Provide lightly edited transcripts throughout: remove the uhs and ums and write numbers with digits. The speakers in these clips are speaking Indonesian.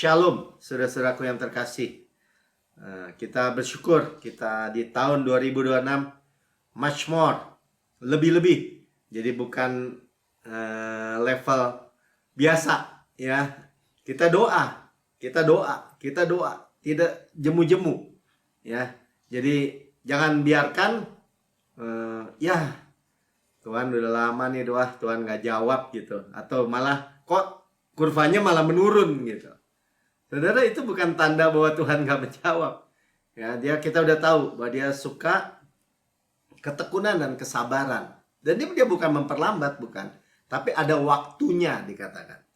Shalom, saudara-saudaraku yang terkasih. Kita bersyukur kita di tahun 2026 much more, lebih-lebih. Jadi bukan level biasa ya. Kita doa, tidak jemu-jemu ya. Jadi jangan biarkan ya Tuhan udah lama nih doa, Tuhan gak jawab gitu, atau malah kok kurvanya malah menurun gitu. Saudara, itu bukan tanda bahwa Tuhan gak menjawab. Ya, kita udah tahu bahwa dia suka ketekunan dan kesabaran. Dan dia bukan memperlambat, bukan. Tapi ada waktunya dikatakan.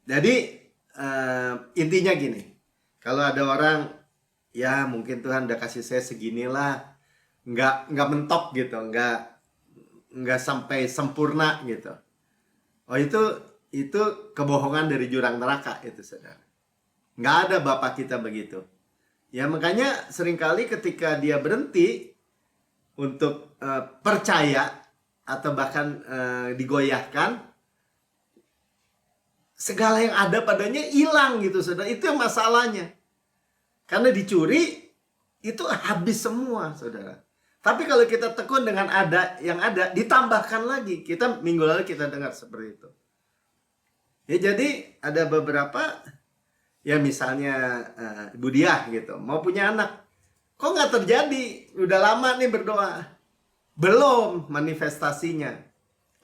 Jadi intinya gini. Kalau ada orang, ya mungkin Tuhan udah kasih saya seginilah, nggak mentok gitu, nggak sampai sempurna gitu. Oh, itu kebohongan dari jurang neraka itu, saudara. Nggak ada Bapak kita begitu. Ya makanya seringkali ketika dia berhenti untuk percaya atau bahkan digoyahkan, segala yang ada padanya hilang gitu, saudara. Itu yang masalahnya. Karena dicuri, itu habis semua, saudara. Tapi kalau kita tekun dengan yang ada, ditambahkan lagi. Minggu lalu kita dengar seperti itu. Ya jadi ada beberapa, ya misalnya Ibu Diah gitu, mau punya anak. Kok nggak terjadi? Udah lama nih berdoa. Belum manifestasinya.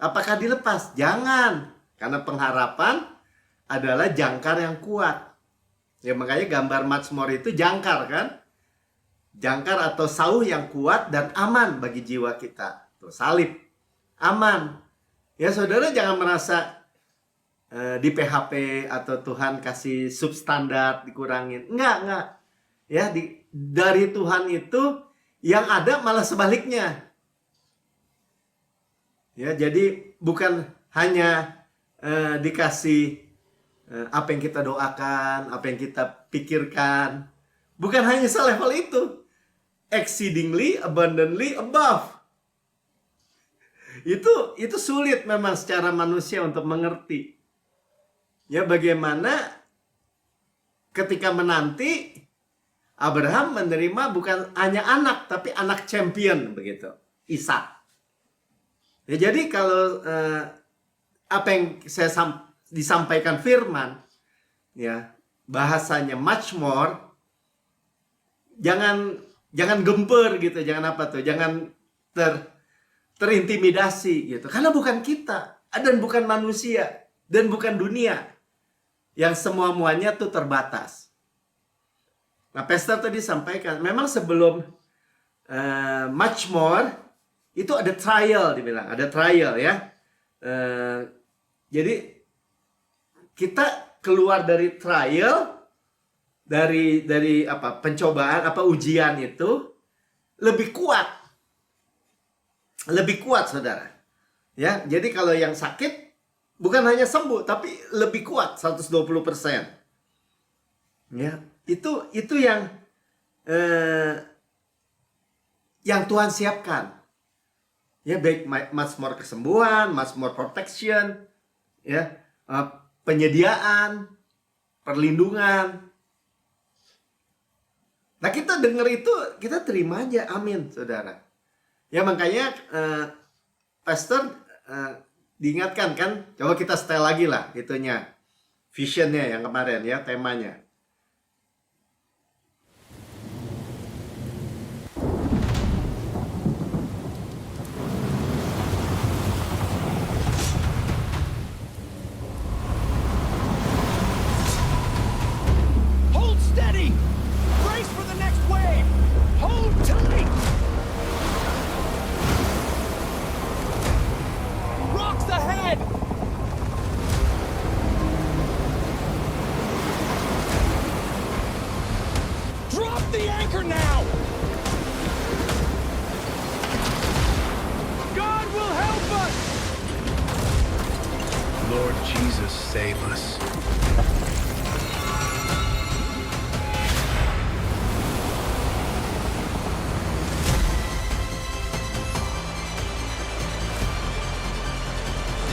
Apakah dilepas? Jangan. Karena pengharapan adalah jangkar yang kuat. Ya makanya gambar Mazmur itu jangkar kan? Jangkar atau sauh yang kuat dan aman bagi jiwa kita. Tuh, salib. Aman. Ya saudara jangan merasa di PHP atau Tuhan kasih substandar dikurangin. Enggak. Ya, dari Tuhan itu yang ada malah sebaliknya. Ya, jadi bukan hanya dikasih apa yang kita doakan, apa yang kita pikirkan. Bukan hanya selevel itu. Exceedingly, abundantly, above. Itu sulit memang secara manusia untuk mengerti. Ya bagaimana ketika menanti Abraham menerima bukan hanya anak tapi anak champion begitu, Ishak. Ya jadi kalau apa yang saya disampaikan firman ya bahasanya much more, jangan gemper gitu, jangan apa tuh, jangan terintimidasi gitu. Karena bukan kita dan bukan manusia dan bukan dunia yang semua-muanya tuh terbatas. Nah, Pastor tadi sampaikan, memang sebelum much more, itu ada trial, dibilang. Ada trial ya. Jadi, kita keluar dari trial, dari apa pencobaan, ujian itu, lebih kuat. Lebih kuat, saudara. Ya, jadi kalau yang sakit, bukan hanya sembuh, tapi lebih kuat 120%. Ya, itu yang Tuhan siapkan. Ya, baik Mazmur kesembuhan, Mazmur protection, ya, penyediaan, perlindungan. Nah, kita dengar itu, kita terima aja, amin, saudara. Ya, makanya Pastor diingatkan kan, coba kita setel lagi lah itunya, visionnya yang kemarin ya, temanya. Hold steady! Brace for the next wave! Hold tight! Rocks ahead! Drop the anchor now! God will help us! Lord Jesus, save us.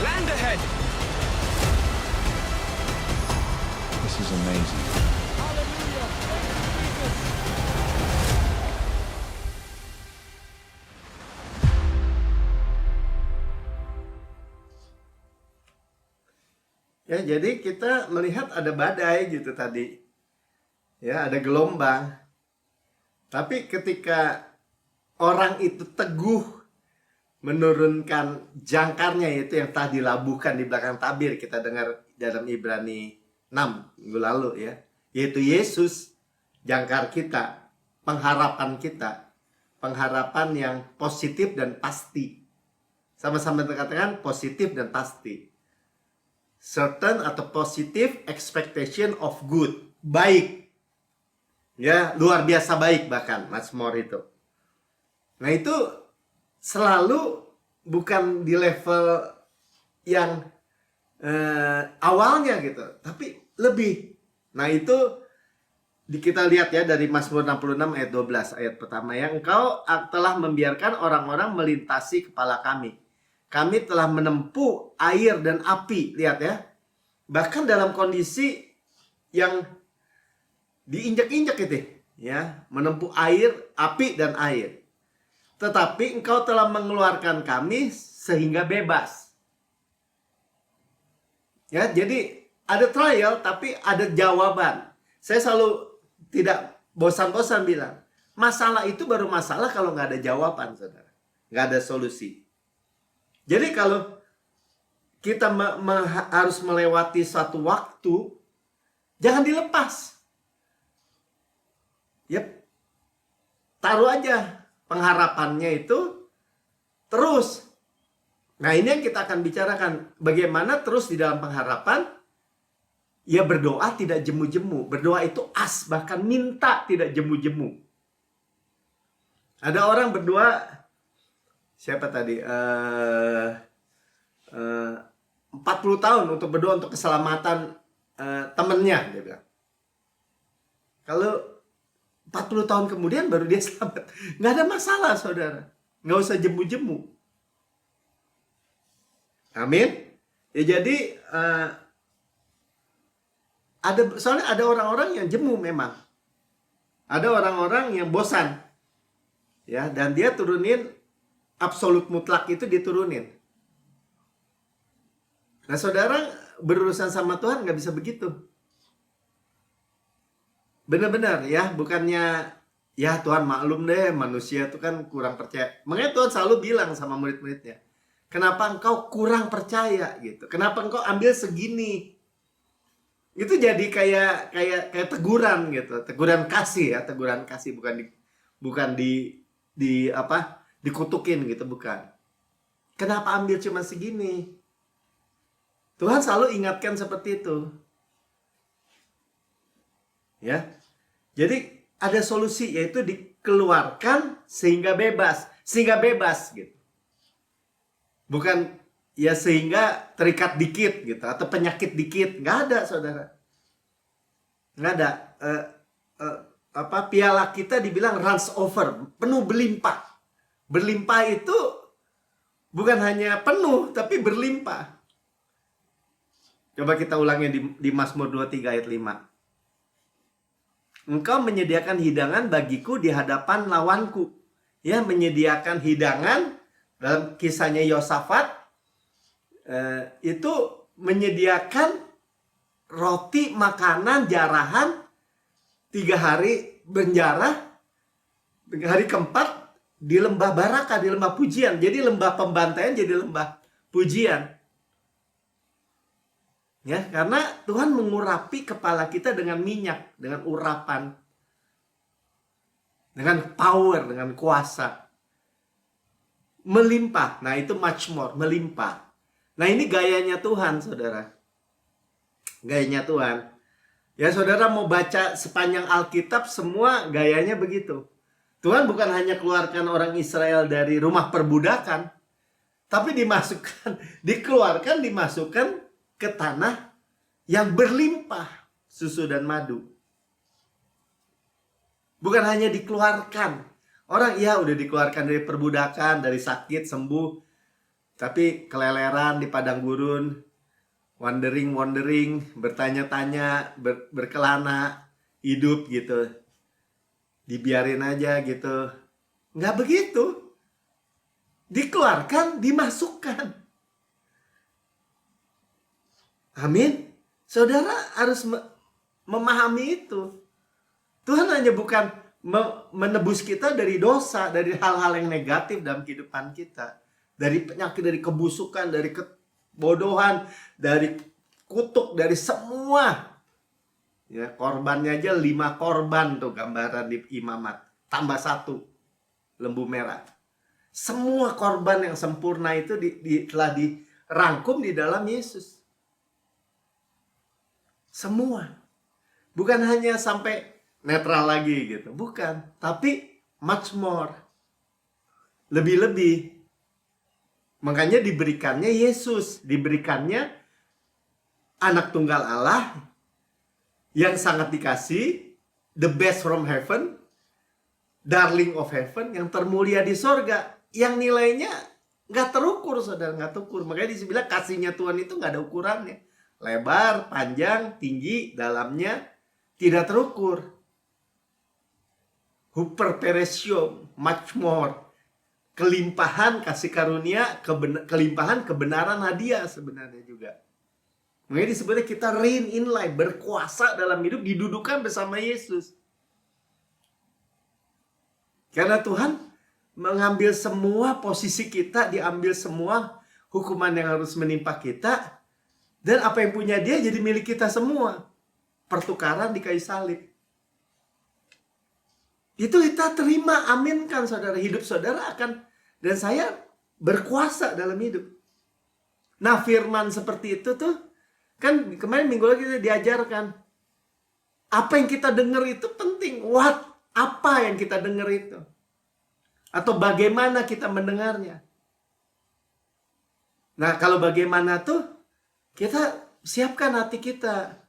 Land ahead! This is amazing. Hallelujah. Thank you, Jesus. Ya, jadi kita melihat ada badai gitu tadi. Ya, ada gelombang. Tapi ketika orang itu teguh menurunkan jangkarnya, yaitu yang telah dilabuhkan di belakang tabir, kita dengar dalam Ibrani 6 minggu lalu ya, yaitu Yesus, jangkar kita, pengharapan kita, pengharapan yang positif dan pasti. Sama-sama dikatakan positif dan pasti. Certain atau positive expectation of good, baik, ya, luar biasa baik, bahkan much more itu. Nah, itu selalu bukan di level yang awalnya gitu, tapi lebih. Nah, itu kita lihat ya dari Mazmur 66 ayat 12, ayat pertama ya. Engkau telah membiarkan orang-orang melintasi kepala kami. Kami telah menempuh air dan api, lihat ya. Bahkan dalam kondisi yang diinjak-injak itu ya, menempuh air, api dan air. Tetapi engkau telah mengeluarkan kami sehingga bebas. Ya, jadi ada trial tapi ada jawaban. Saya selalu tidak bosan-bosan bilang, masalah itu baru masalah kalau nggak ada jawaban, saudara. Nggak ada solusi. Jadi kalau kita harus melewati suatu waktu, jangan dilepas. Yep. Taruh aja pengharapannya itu terus. Nah, ini yang kita akan bicarakan. Bagaimana terus di dalam pengharapan, ya berdoa tidak jemu-jemu. Berdoa itu bahkan minta tidak jemu-jemu. Ada orang berdoa, siapa tadi? 40 tahun untuk berdoa untuk keselamatan temennya, dia bilang. Kalau 40 tahun kemudian baru dia selamat, nggak ada masalah, saudara. Nggak usah jemu-jemu. Amin. Ya, jadi soalnya ada orang-orang yang jemu memang. Ada orang-orang yang bosan. Ya, dan dia turunin absolut mutlak itu diturunin. Nah, saudara, berurusan sama Tuhan nggak bisa begitu. Benar-benar ya, bukannya ya Tuhan maklum deh, manusia itu kan kurang percaya. Makanya Tuhan selalu bilang sama murid-muridnya, kenapa engkau kurang percaya gitu? Kenapa engkau ambil segini? Itu jadi kayak teguran gitu, teguran kasih ya, teguran kasih, bukan dikutukin gitu, bukan. Kenapa ambil cuma segini? Tuhan selalu ingatkan seperti itu. Ya. Jadi ada solusi, yaitu dikeluarkan sehingga bebas gitu. Bukan ya sehingga terikat dikit gitu atau penyakit dikit, nggak ada, saudara. Nggak ada. Piala kita dibilang runs over, penuh berlimpah. Berlimpah itu bukan hanya penuh tapi berlimpah. Coba kita ulangi di Mazmur 23 ayat 5. Engkau menyediakan hidangan bagiku di hadapan lawanku. Ya, menyediakan hidangan dalam kisahnya Yosafat, itu menyediakan roti, makanan, jarahan 3 hari penjara, hari keempat di lembah Barakah, di lembah pujian. Jadi lembah pembantaian jadi lembah pujian. Ya, karena Tuhan mengurapi kepala kita dengan minyak, dengan urapan, dengan power, dengan kuasa. Melimpah. Nah, itu much more, melimpah. Nah, ini gayanya Tuhan, saudara. Gayanya Tuhan. Ya, saudara mau baca sepanjang Alkitab, semua gayanya begitu. Tuhan bukan hanya keluarkan orang Israel dari rumah perbudakan, tapi dimasukkan ke tanah yang berlimpah susu dan madu. Bukan hanya dikeluarkan. Orang udah dikeluarkan dari perbudakan, dari sakit, sembuh. Tapi keleleran di padang gurun. wondering, bertanya-tanya, berkelana, hidup gitu. Dibiarin aja gitu. Nggak begitu. Dikeluarkan, dimasukkan. Amin. Saudara harus memahami itu. Tuhan hanya bukan menebus kita dari dosa, dari hal-hal yang negatif dalam kehidupan kita. Dari penyakit, dari kebusukan, dari kebodohan, dari kutuk, dari semua. Ya, korbannya aja 5 korban tuh gambaran di imamat. Tambah 1 lembu merah. Semua korban yang sempurna itu telah dirangkum di dalam Yesus. Semua. Bukan hanya sampai netral lagi gitu. Bukan. Tapi much more. Lebih-lebih. Makanya diberikannya Yesus. Diberikannya anak tunggal Allah yang sangat dikasih. The best from heaven. Darling of heaven. Yang termulia di sorga. Yang nilainya nggak terukur, saudara. Nggak terukur. Makanya dibilang kasihnya Tuhan itu nggak ada ukurannya. Lebar, panjang, tinggi, dalamnya tidak terukur. Hyperperesio, much more. Kelimpahan kasih karunia, kelimpahan kebenaran hadiah sebenarnya juga. Makanya disebutnya kita reign in life, berkuasa dalam hidup, didudukan bersama Yesus. Karena Tuhan mengambil semua posisi kita, diambil semua hukuman yang harus menimpa kita. Dan apa yang punya dia jadi milik kita semua. Pertukaran di kayu salib. Itu kita terima, aminkan saudara. Hidup saudara akan, dan saya berkuasa dalam hidup. Nah firman seperti itu tuh, kan kemarin minggu lalu kita diajarkan. Apa yang kita dengar itu penting. Apa yang kita dengar itu. Atau bagaimana kita mendengarnya. Nah kalau bagaimana tuh, kita siapkan hati kita.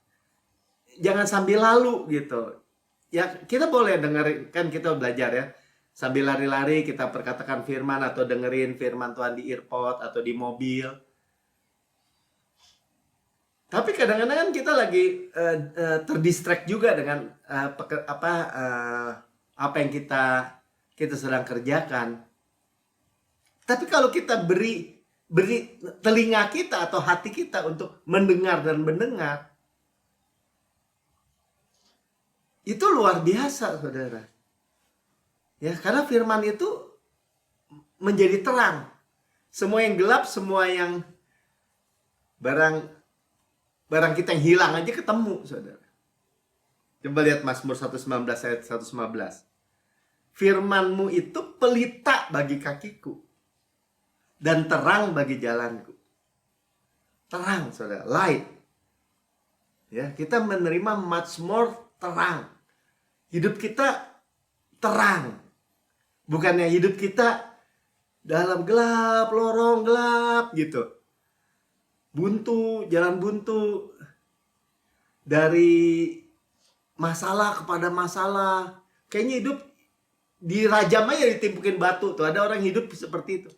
Jangan sambil lalu gitu. Ya kita boleh dengerin, kan kita belajar ya. Sambil lari-lari kita perkatakan firman atau dengerin firman Tuhan di earpod atau di mobil. Tapi kadang-kadang kan kita lagi terdistract juga dengan apa yang kita sedang kerjakan. Tapi kalau kita beri telinga kita atau hati kita untuk mendengar dan mendengar, itu luar biasa, saudara. Ya, karena firman itu menjadi terang. Semua yang gelap, semua yang barang kita yang hilang aja ketemu, saudara. Coba lihat Mazmur 119 ayat 115. Firman-Mu itu pelita bagi kakiku dan terang bagi jalanku. Terang, saudara, light. Ya, kita menerima much more terang. Hidup kita terang. Bukannya hidup kita dalam gelap, lorong gelap gitu. Buntu, jalan buntu. Dari masalah kepada masalah. Kayaknya hidup dirajam aja, ditimpukin batu tuh. Ada orang hidup seperti itu.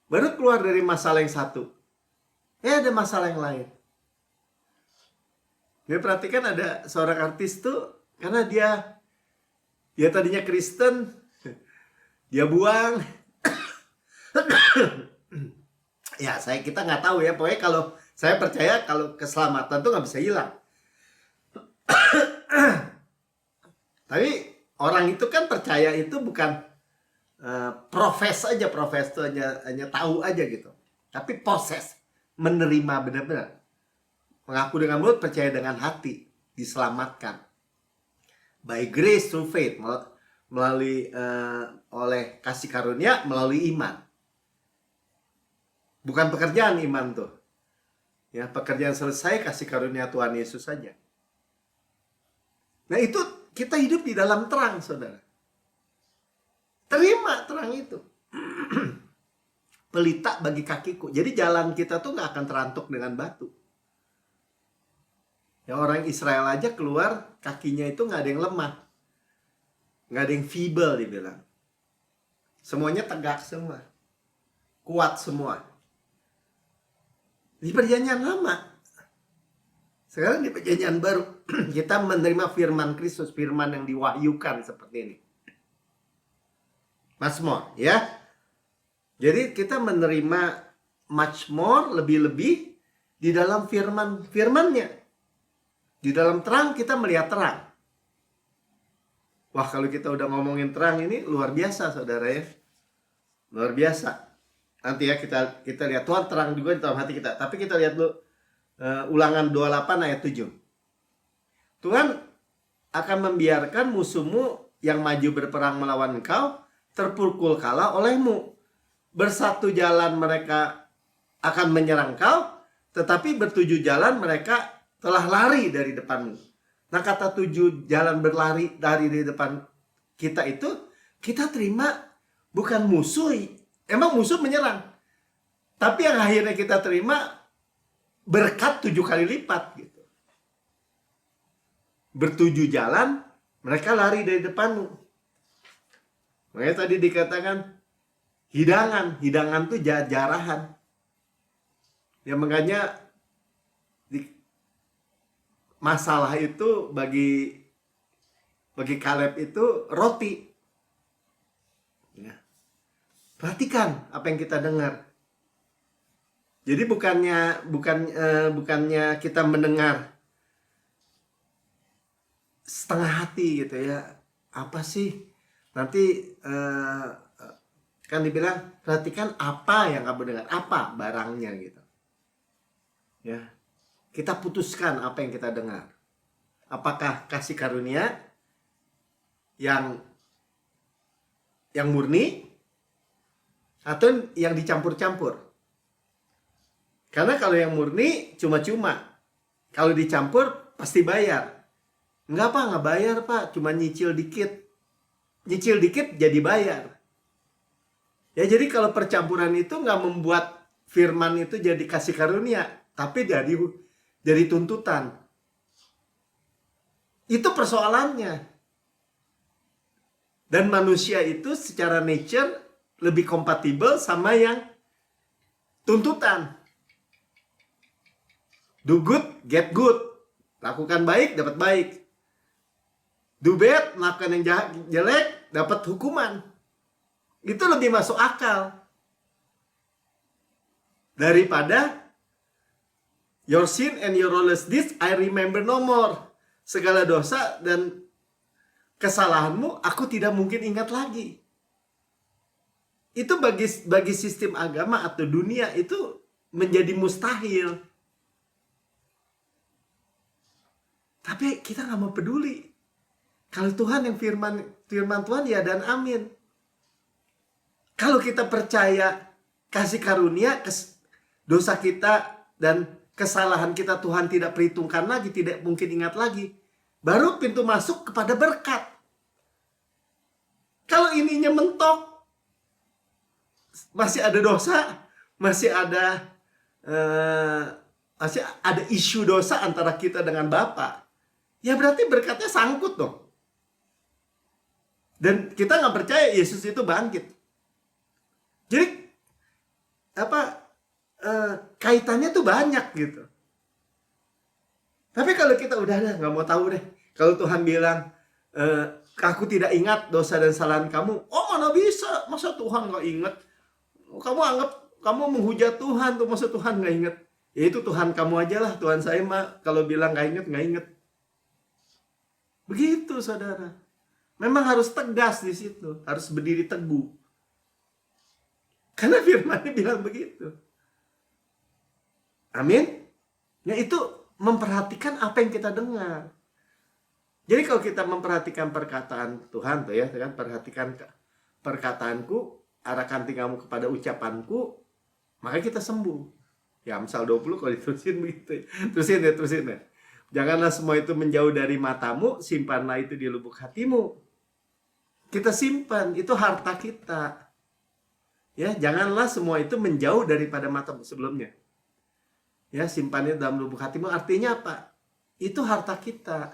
Baru keluar dari masalah yang satu, ada masalah yang lain. Dia perhatikan ada seorang artis tuh, karena dia tadinya Kristen, dia buang. Ya kita nggak tahu ya. Pokoknya kalau saya percaya kalau keselamatan tuh nggak bisa hilang. Tapi orang itu kan percaya itu bukan profes itu hanya tahu aja gitu. Tapi proses menerima benar-benar. Mengaku dengan mulut, percaya dengan hati, diselamatkan. By grace through faith, melalui oleh kasih karunia, melalui iman. Bukan pekerjaan iman tuh. Ya, pekerjaan selesai kasih karunia Tuhan Yesus saja. Nah, itu kita hidup di dalam terang, saudara. Terima terang itu. Pelita bagi kakiku. Jadi jalan kita tuh gak akan terantuk dengan batu. Ya, orang Israel aja keluar, kakinya itu gak ada yang lemah. Gak ada yang feeble dibilang. Semuanya tegak semua. Kuat semua. Di perjanjian lama, Sekarang di perjanjian baru kita menerima firman Kristus, firman yang diwahyukan seperti ini. Much more, ya. Jadi kita menerima much more, lebih-lebih di dalam firman-firmannya. Di dalam terang kita melihat terang. Wah, kalau kita udah ngomongin terang ini luar biasa, saudara ya. Luar biasa. Nanti ya kita lihat Tuhan terang juga di dalam hati kita. Tapi kita lihat dulu Ulangan 28 ayat 7. Tuhan akan membiarkan musuhmu yang maju berperang melawan engkau terpukul kalah olehmu. Bersatu jalan mereka akan menyerang kau, tetapi bertujuh jalan mereka telah lari dari depanmu. Nah, kata 7 jalan berlari dari depan kita itu kita terima bukan musuh. Emang musuh menyerang. Tapi yang akhirnya kita terima berkat 7 kali lipat gitu. Bertujuh jalan mereka lari dari depanmu. Makanya tadi dikatakan hidangan tuh jarahan. Ya makanya masalah itu bagi Kaleb itu roti. Ya. Perhatikan apa yang kita dengar. Jadi bukannya kita mendengar setengah hati gitu ya. Apa sih? Nanti kan dibilang perhatikan apa yang kamu dengar, apa barangnya gitu. Ya. Kita putuskan apa yang kita dengar. Apakah kasih karunia yang murni atau yang dicampur-campur? Karena kalau yang murni cuma-cuma. Kalau dicampur pasti bayar. Enggak pak, nggak bayar pak. Cuma nyicil dikit. Nyicil dikit jadi bayar. Ya jadi kalau percampuran itu nggak membuat firman itu jadi kasih karunia. Tapi jadi tuntutan. Itu persoalannya. Dan manusia itu secara nature lebih kompatibel sama yang tuntutan. Do good, get good. Lakukan baik, dapat baik. Do bad, lakukan yang jelek, dapat hukuman. Itu lebih masuk akal. Daripada your sin and your lawless deeds, I remember no more. Segala dosa dan kesalahanmu, aku tidak mungkin ingat lagi. Itu bagi sistem agama atau dunia itu menjadi mustahil. Tapi kita nggak mau peduli. Kalau Tuhan yang firman Tuhan ya dan amin. Kalau kita percaya kasih karunia, dosa kita dan kesalahan kita Tuhan tidak perhitungkan lagi, tidak mungkin ingat lagi. Baru pintu masuk kepada berkat. Kalau ininya mentok, masih ada dosa, masih ada isu dosa antara kita dengan Bapa. Ya berarti berkatnya sangkut dong. Dan kita nggak percaya Yesus itu bangkit. Jadi kaitannya tuh banyak gitu. Tapi kalau kita udah nggak mau tahu deh. Kalau Tuhan bilang aku tidak ingat dosa dan kesalahan kamu. Oh mana bisa? Masa Tuhan nggak ingat? Kamu anggap kamu menghujat Tuhan tuh, masa Tuhan nggak ingat? Ya itu Tuhan kamu aja lah. Tuhan saya mah kalau bilang nggak ingat. Begitu saudara. Memang harus tegas di situ. Harus berdiri teguh. Karena firman-Nya bilang begitu. Amin. Ya itu memperhatikan apa yang kita dengar. Jadi kalau kita memperhatikan perkataan Tuhan tuh ya, kan perhatikan perkataanku, arahkan tingkahmu kepada ucapanku, maka kita sembuh. Ya Amsal 20 kalau diterusin begitu. Terusin ya. Janganlah semua itu menjauh dari matamu, simpanlah itu di lubuk hatimu. Kita simpan, itu harta kita. Ya, janganlah semua itu menjauh daripada matamu sebelumnya. Ya, simpannya dalam lubuk hatimu artinya apa? Itu harta kita.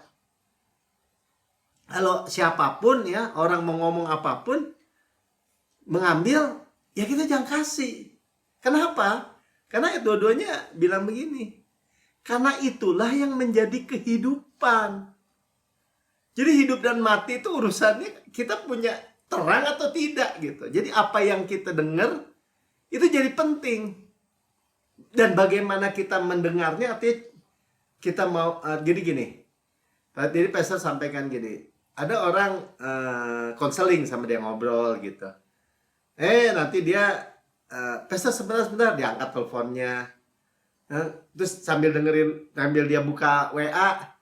Kalau siapapun ya, orang mau ngomong apapun, mengambil, ya kita jangan kasih. Kenapa? Karena dua-duanya bilang begini. Karena itulah yang menjadi kehidupan. Jadi hidup dan mati itu urusannya kita punya terang atau tidak gitu. Jadi apa yang kita dengar itu jadi penting. Dan bagaimana kita mendengarnya, artinya kita mau jadi gini. Jadi pastor sampaikan gini, ada orang konseling sama dia, ngobrol gitu. Nanti dia pastor sebentar diangkat teleponnya. Terus sambil dia buka WA,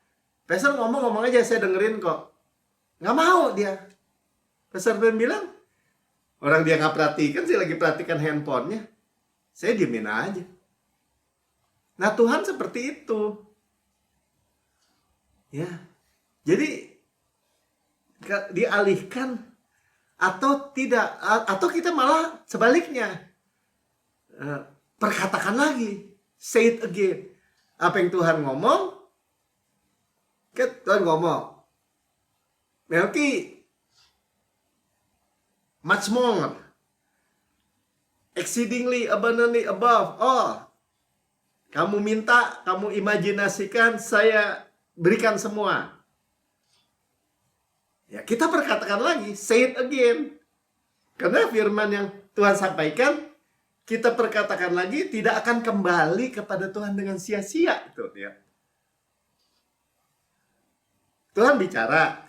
pastor ngomong aja, saya dengerin kok. Nggak mau dia. Pastor Ben bilang, orang dia nggak perhatikan sih, lagi perhatikan handphonenya. Saya diemin aja. Nah, Tuhan seperti itu. Ya. Jadi dialihkan atau tidak, atau kita malah sebaliknya. Perkatakan lagi. Say it again. Apa yang Tuhan ngomong? Tuhan ngomong. Melki, much more. Exceedingly, abundantly above all. Kamu minta, kamu imajinasikan, saya berikan semua. Ya, kita perkatakan lagi, say it again. Karena firman yang Tuhan sampaikan, kita perkatakan lagi, tidak akan kembali kepada Tuhan dengan sia-sia. Itu ya. Tuhan bicara.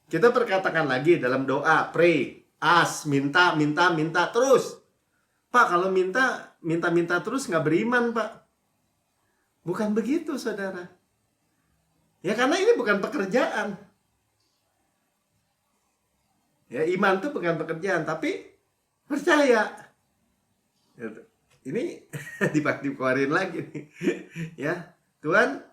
Kita perkatakan lagi dalam doa, pray, ask, minta terus. Pak, kalau minta terus nggak beriman, Pak. Bukan begitu, saudara. Ya, karena ini bukan pekerjaan. Ya, iman itu bukan pekerjaan, tapi percaya. Ini dikeluarin lagi nih. Ya, Tuhan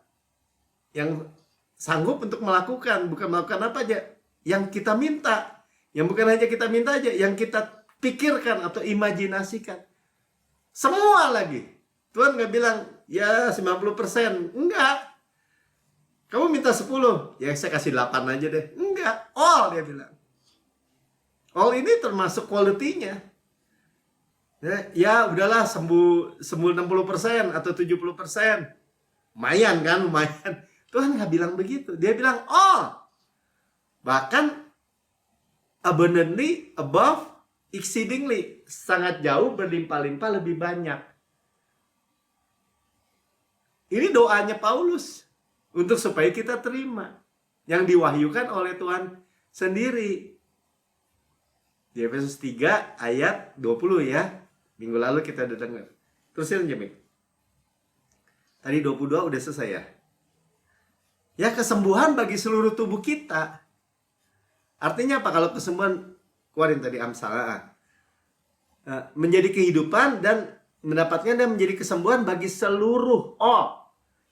yang sanggup untuk melakukan, bukan melakukan apa aja, yang kita minta. Yang bukan hanya kita minta aja, yang kita pikirkan atau imajinasikan. Semua lagi. Tuhan nggak bilang, ya 90%. Enggak. Kamu minta 10, ya saya kasih 8 aja deh. Enggak, all dia bilang. All ini termasuk quality-nya. Ya udahlah, sembuh 60% atau 70%. Lumayan kan, lumayan. Tuhan nggak bilang begitu. Dia bilang all. Bahkan abundantly, above, exceedingly. Sangat jauh, berlimpah-limpah, lebih banyak. Ini doanya Paulus. Untuk supaya kita terima. Yang diwahyukan oleh Tuhan sendiri. Di Efesus 3 ayat 20 ya. Minggu lalu kita udah dengar. Terusin aja, Mik. Tadi 22 udah selesai ya. Ya, kesembuhan bagi seluruh tubuh kita. Artinya apa? Kalau kesembuhan, keluarin tadi Amsal. Menjadi kehidupan dan mendapatkan dan menjadi kesembuhan bagi seluruh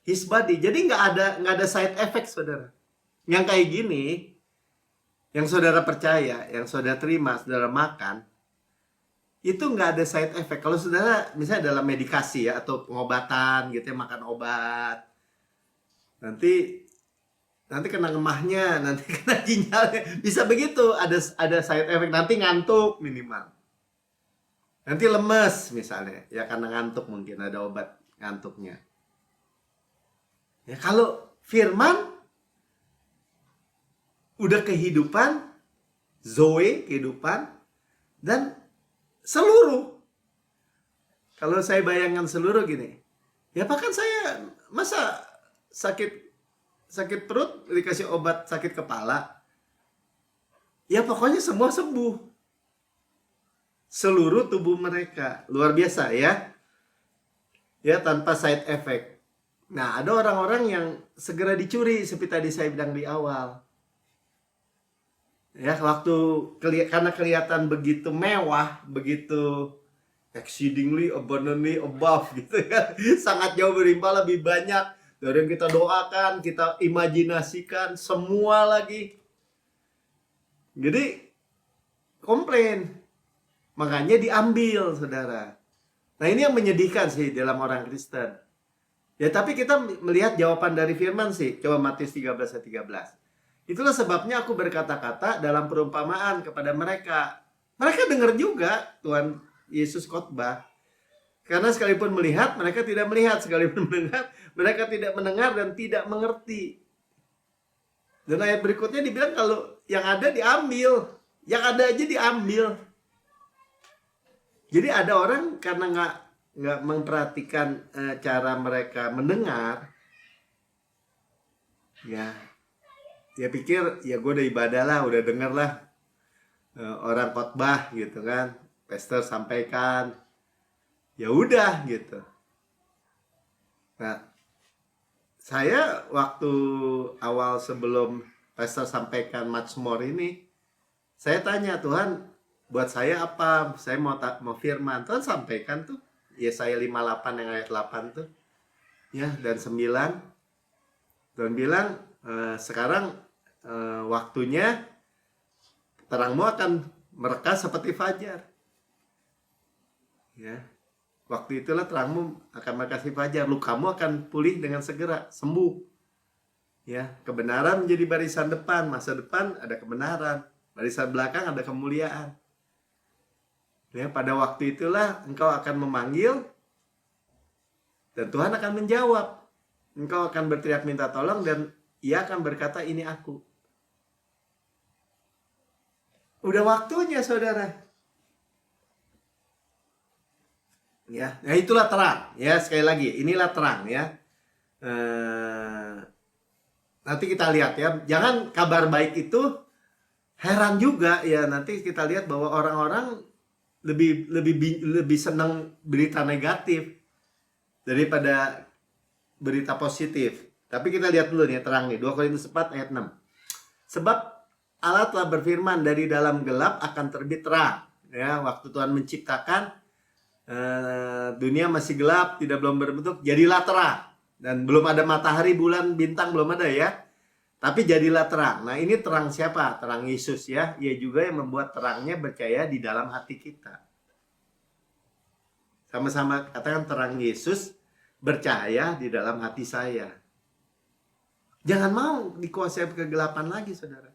his body. Jadi nggak ada side effect, saudara. Yang kayak gini, yang saudara percaya, yang saudara terima, saudara makan, itu nggak ada side effect. Kalau saudara misalnya dalam medikasi ya, atau pengobatan gitu ya, makan obat, nanti kena ngemahnya, nanti kena ginjalnya, bisa begitu. Ada side effect, nanti ngantuk minimal, nanti lemes misalnya, ya karena ngantuk, mungkin ada obat ngantuknya. Ya, kalau firman udah kehidupan, zoe, kehidupan, dan seluruh. Kalau saya bayangkan seluruh gini, ya bahkan saya masa sakit perut dikasih obat sakit kepala, ya pokoknya semua sembuh. Seluruh tubuh mereka, luar biasa ya. Ya, tanpa side effect. Nah, ada orang-orang yang segera dicuri seperti tadi saya bilang di awal. Ya, karena kelihatan begitu mewah, begitu exceedingly, abundantly, above gitu ya. Sangat jauh berlimpah, lebih banyak dari yang kita doakan, kita imajinasikan, semua lagi. Jadi komplain. Makanya diambil, saudara. Nah, ini yang menyedihkan sih dalam orang Kristen. Ya, tapi kita melihat jawaban dari firman sih. Coba Matius 13 ayat 13. Itulah sebabnya aku berkata-kata dalam perumpamaan kepada mereka. Mereka dengar juga Tuhan Yesus khotbah. Karena sekalipun melihat, mereka tidak melihat. Sekalipun mendengar, mereka tidak mendengar dan tidak mengerti. Dan ayat berikutnya dibilang kalau yang ada diambil. Yang ada aja diambil. Jadi ada orang karena nggak memperhatikan cara mereka mendengar, ya dia pikir ya gue udah ibadah lah, udah denger lah orang khotbah gitu kan, pastor sampaikan, ya udah gitu. Nah, saya waktu awal sebelum pastor sampaikan much more ini, saya tanya, Tuhan, buat saya apa? Saya mau firman. Tuhan sampaikan tuh Yesaya 58 yang ayat 8 tuh. Ya, dan 9. Tuhan bilang, sekarang waktunya terangmu akan merekah seperti fajar. Ya. Waktu itulah terangmu akan merekah seperti fajar. Lukamu akan pulih dengan segera, sembuh. Ya, kebenaran menjadi barisan depan, masa depan ada kebenaran, barisan belakang ada kemuliaan. Ya, pada waktu itulah engkau akan memanggil dan Tuhan akan menjawab. Engkau akan berteriak minta tolong dan Ia akan berkata, ini aku. Udah waktunya, saudara. Ya, nah itulah terang. Ya, sekali lagi, inilah terang ya. Nanti kita lihat ya. Jangan kabar baik itu heran juga ya. Nanti kita lihat bahwa orang-orang lebih senang berita negatif daripada berita positif. Tapi kita lihat dulu nih terang nih, 2 Korintus 4 ayat 6. Sebab Allah telah berfirman, dari dalam gelap akan terbit terang. Ya, waktu Tuhan menciptakan dunia masih gelap, belum berbentuk, jadilah terang. Dan belum ada matahari, bulan, bintang belum ada ya. Tapi jadilah terang. Nah, ini terang siapa? Terang Yesus ya. Ia juga yang membuat terangnya bercahaya di dalam hati kita. Sama-sama katakan, terang Yesus bercahaya di dalam hati saya. Jangan mau dikuasai kegelapan lagi, saudara.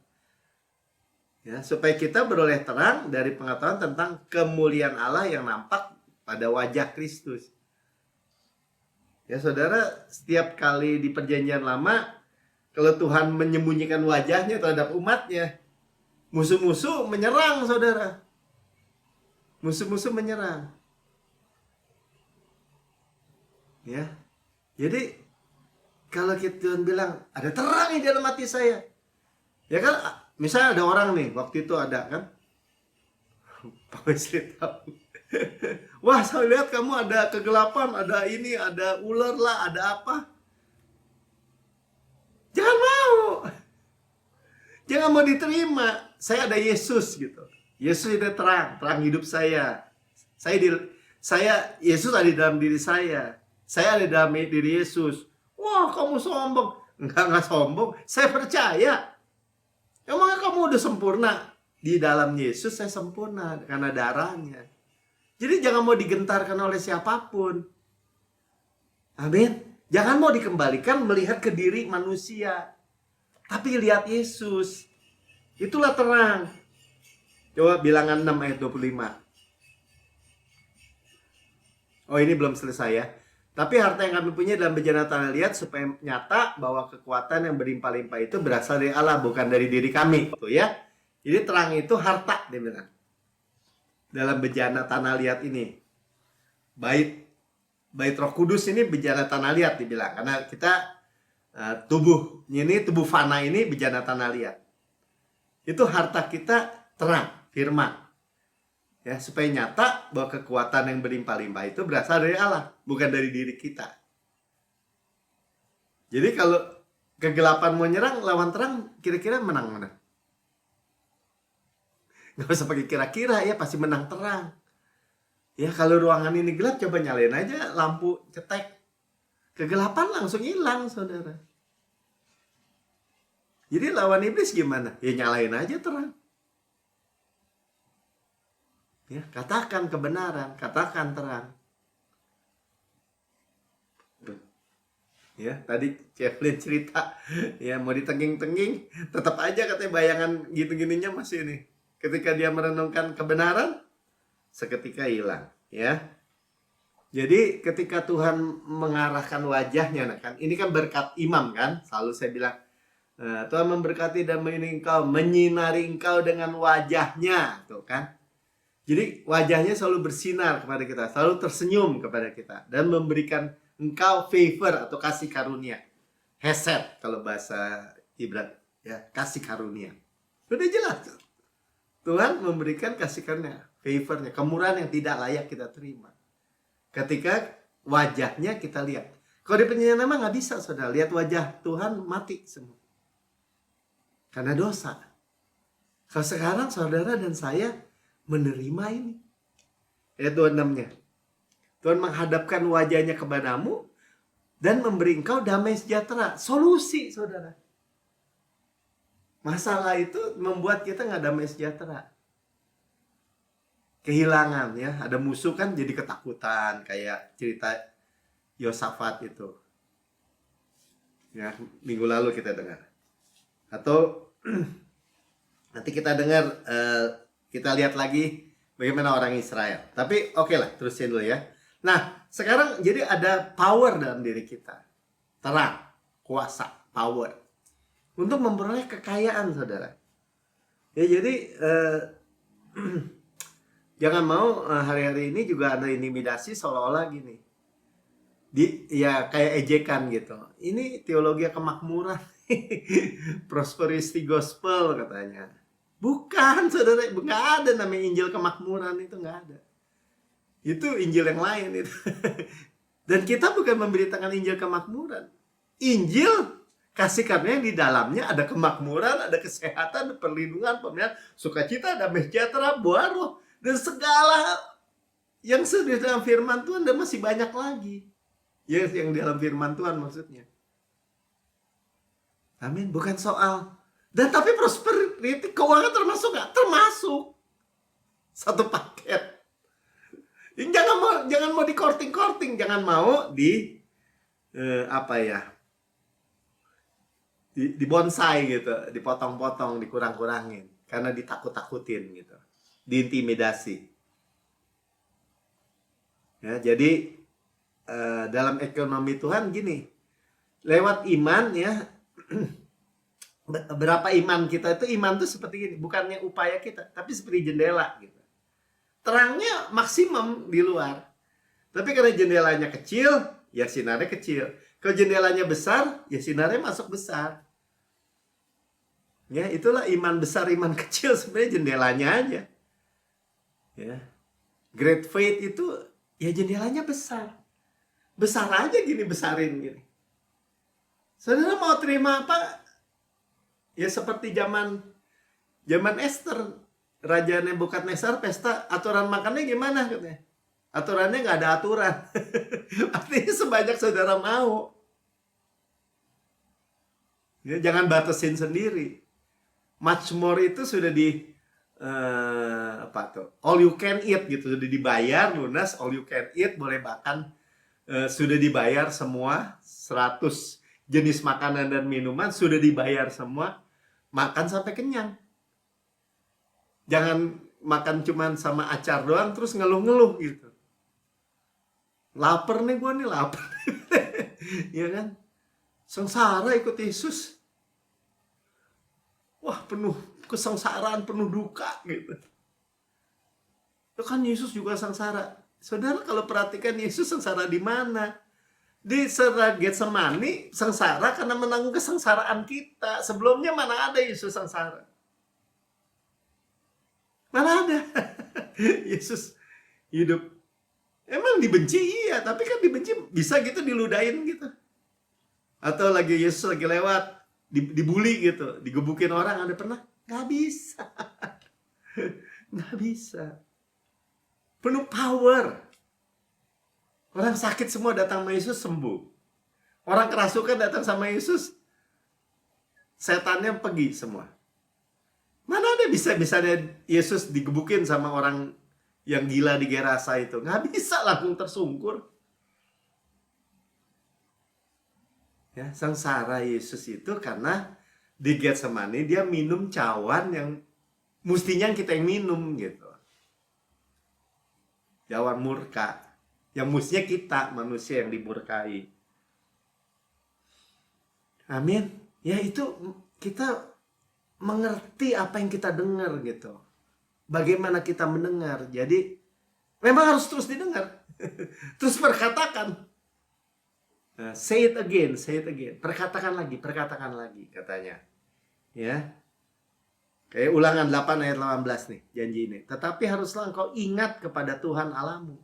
Ya, supaya kita beroleh terang dari pengetahuan tentang kemuliaan Allah yang nampak pada wajah Kristus. Ya, saudara, setiap kali di perjanjian lama, kalau Tuhan menyembunyikan wajahnya terhadap umatnya, musuh-musuh menyerang, saudara. Musuh-musuh menyerang. Ya. Jadi, kalau kita Tuhan bilang, ada terang di dalam hati saya. Ya kan, misalnya ada orang nih, waktu itu ada kan, Pak Wesley tahu. Wah, saya lihat kamu ada kegelapan, ada ini, ada ular lah, ada apa. Jangan mau. Jangan mau diterima. Saya ada Yesus gitu. Yesus itu terang hidup saya. Yesus ada di dalam diri saya. Saya ada di dalam diri Yesus. Wah, kamu sombong. Enggak sombong. Saya percaya. Emangnya kamu udah sempurna? Di dalam Yesus saya sempurna karena darahnya. Jadi jangan mau digentarkan oleh siapapun. Amin. Jangan mau dikembalikan melihat ke diri manusia. Tapi lihat Yesus. Itulah terang. Coba Bilangan 6 ayat 25. Oh, ini belum selesai ya. Tapi harta yang kami punya dalam bejana tanah liat, supaya nyata bahwa kekuatan yang berlimpah-limpah itu berasal dari Allah, bukan dari diri kami. Tuh ya. Jadi terang itu harta, dia bilang. Dalam bejana tanah liat ini. Bait Roh Kudus ini bejana tanah liat dibilang. Karena kita tubuh fana ini bejana tanah liat. Itu harta kita terang, firman. Ya, supaya nyata bahwa kekuatan yang berlimpah-limpah itu berasal dari Allah, bukan dari diri kita. Jadi kalau kegelapan mau nyerang, lawan terang, kira-kira menang mana? Gak usah pakai kira-kira, ya pasti menang terang. Ya, kalau ruangan ini gelap, coba nyalain aja lampu cetek. Kegelapan langsung hilang, saudara. Jadi lawan iblis gimana? Ya nyalain aja terang. Ya, katakan kebenaran, katakan terang. Ya, tadi Kevlin cerita, ya mau ditenging-tenging, tetap aja katanya bayangan gitu-gininya masih ini. Ketika dia merenungkan kebenaran, seketika hilang, ya. Jadi ketika Tuhan mengarahkan wajahnya, nah kan, ini kan berkat imam kan, selalu saya bilang, Tuhan memberkati dan melindungi engkau, menyinari engkau dengan wajahnya, tuh kan. Jadi wajahnya selalu bersinar kepada kita, selalu tersenyum kepada kita, dan memberikan engkau favor atau kasih karunia. Hesed kalau bahasa Ibrani, ya, kasih karunia. Sudah jelas, Tuhan memberikan kasih karunia, favornya, kemurahan yang tidak layak kita terima. Ketika wajahnya kita lihat. Kalau di penyanyian nama nggak bisa, saudara. Lihat wajah Tuhan mati semua. Karena dosa. Kalau sekarang saudara dan saya menerima ini. Ayat 26-nya. Tuhan menghadapkan wajahnya kepadamu dan memberi engkau damai sejahtera. Solusi, saudara. Masalah itu membuat kita nggak damai sejahtera. Kehilangan, ya, ada musuh kan jadi ketakutan, kayak cerita Yosafat itu, ya, minggu lalu kita dengar, atau nanti kita dengar, kita lihat lagi bagaimana orang Israel. Tapi oke lah, terusin dulu ya. Nah, sekarang jadi ada power dalam diri kita, terang, kuasa, power untuk memperoleh kekayaan, saudara. Ya, jadi jangan mau hari-hari ini juga ada intimidasi seolah-olah gini. Ya kayak ejekan gitu. Ini teologi kemakmuran. Prosperity gospel katanya. Bukan, saudara. Nggak ada namanya Injil kemakmuran, itu nggak ada. Itu Injil yang lain itu. Dan kita bukan memberitakan Injil kemakmuran. Injil kasih karunia yang di dalamnya ada kemakmuran, ada kesehatan, ada perlindungan, pemeliharaan, sukacita, damai sejahtera, buah roh. Dan segala yang sudah dalam firman Tuhan dan masih banyak lagi. Ya, yang dalam firman Tuhan maksudnya. Amin. Bukan soal. Dan tapi prosperity, keuangan termasuk nggak? Termasuk. Satu paket. Jangan mau di-korting-korting. Jangan mau di di bonsai gitu. Dipotong-potong, dikurang-kurangin. Karena ditakut-takutin gitu. Diintimidasi. Ya, jadi dalam ekonomi Tuhan gini, lewat iman, ya, berapa iman kita itu, iman itu seperti gini, bukannya upaya kita, tapi seperti jendela gitu. Terangnya maksimum di luar, tapi karena jendelanya kecil, ya sinarnya kecil. Kalau jendelanya besar, ya sinarnya masuk besar. Ya, itulah iman besar, iman kecil, sebenarnya jendelanya aja. Ya, great faith itu ya jendelanya besar, besar aja gini, besarin gini. Saudara mau terima apa? Ya seperti zaman Esther, Raja Nebukadnezar pesta, aturan makannya gimana katanya? Aturannya nggak ada aturan. Artinya sebanyak saudara mau. Ya, jangan batasin sendiri. Much more itu sudah di all you can eat gitu, sudah dibayar lunas, all you can eat, boleh makan, sudah dibayar semua, 100 jenis makanan dan minuman sudah dibayar semua, makan sampai kenyang. Jangan makan cuman sama acar doang terus ngeluh-ngeluh gitu. Lapar nih gua nih, lapar. Ya kan? Sengsara ikut Yesus. Wah, penuh kesengsaraan, penuh duka gitu. Itu kan Yesus juga sengsara. Saudara kalau perhatikan Yesus sengsara di mana? Di Serah Getsemani sengsara karena menanggung kesengsaraan kita. Sebelumnya mana ada Yesus sengsara? Mana ada? Yesus hidup. Emang dibenci? Iya, tapi kan dibenci bisa gitu diludahin gitu. Atau lagi Yesus lagi lewat, dibully gitu, digebukin orang, ada pernah? Nggak bisa. Nggak bisa. Penuh power. Orang sakit semua datang sama Yesus sembuh. Orang kerasukan datang sama Yesus, setannya pergi semua. Mana ada bisa-bisanya Yesus digebukin sama orang yang gila di Gerasa itu? Nggak bisa, langsung tersungkur. Ya, sengsara Yesus itu karena di Getsemani dia minum cawan yang mestinya kita yang minum gitu. Cawan murka. Yang mestinya kita manusia yang dimurkai. Amin. Ya itu kita mengerti apa yang kita dengar gitu. Bagaimana kita mendengar. Jadi memang harus terus didengar. Terus perkatakan. Say it again, say it again. Perkatakan lagi katanya. Ya. Kayak Ulangan 8 ayat 18 nih, janji ini. Tetapi haruslah engkau ingat kepada Tuhan Allahmu.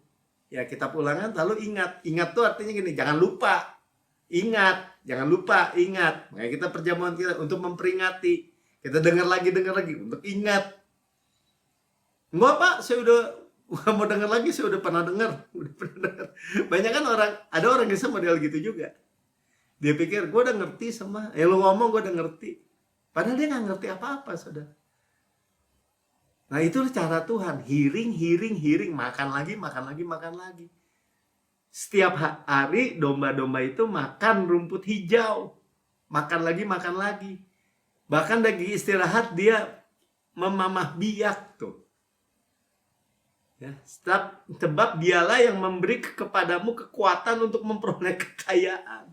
Ya, kitab Ulangan lalu ingat. Ingat tuh artinya gini, jangan lupa. Ingat, jangan lupa, ingat. Makanya kita perjamuan kita untuk memperingati. Kita dengar lagi untuk ingat. Enggak Pak, saya udah mau dengar lagi, saya udah pernah dengar. Banyak kan ada orang yang model gitu juga. Dia pikir, gue udah ngerti sama, lu ngomong gue udah ngerti. Padahal dia nggak ngerti apa-apa, saudara. Nah itu cara Tuhan, hearing, makan lagi. Setiap hari domba-domba itu makan rumput hijau. Makan lagi. Bahkan lagi istirahat dia memamah biak tuh. Ya, sebab dialah yang memberi kepadamu kekuatan untuk memperoleh kekayaan.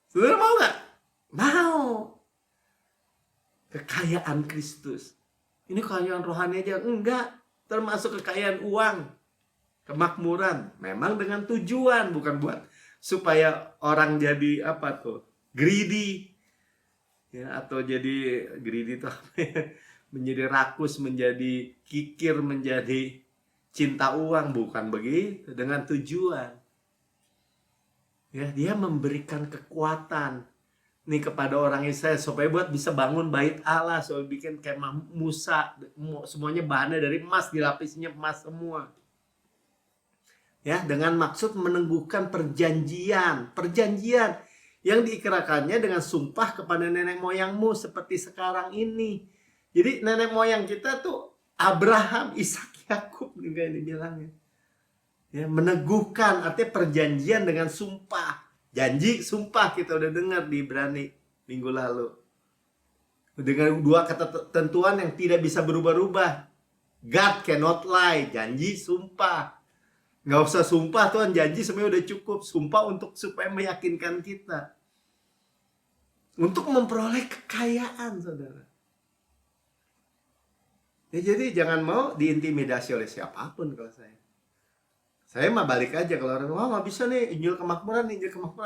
Saudara mau nggak? Mau. Kekayaan Kristus. Ini kekayaan rohani aja. Enggak. Termasuk kekayaan uang. Kemakmuran. Memang dengan tujuan. Bukan buat supaya orang jadi apa tuh? Greedy. Ya, atau jadi greedy itu apa ya? Menjadi rakus, menjadi kikir, menjadi cinta uang. Bukan begitu. Dengan tujuan. Ya, dia memberikan kekuatan nih kepada orang Israel supaya buat bisa bangun bait Allah, supaya bikin kemah Musa, semuanya bahannya dari emas, dilapisinya emas semua. Ya, dengan maksud meneguhkan perjanjian yang diikrarkannya dengan sumpah kepada nenek moyangmu seperti sekarang ini. Jadi nenek moyang kita tuh Abraham, Ishak, Yakub juga ini bilangnya. Ya, meneguhkan artinya perjanjian dengan sumpah. Janji, sumpah kita udah dengar di Ibrani minggu lalu. Dengan dua ketentuan yang tidak bisa berubah-ubah. God cannot lie. Janji, sumpah. Nggak usah sumpah, Tuhan janji semuanya udah cukup. Sumpah untuk supaya meyakinkan kita. Untuk memperoleh kekayaan, saudara. Ya, jadi jangan mau diintimidasi oleh siapapun kalau saya. Saya mah balik aja kalau orang nggak bisa nih Injil kemakmuran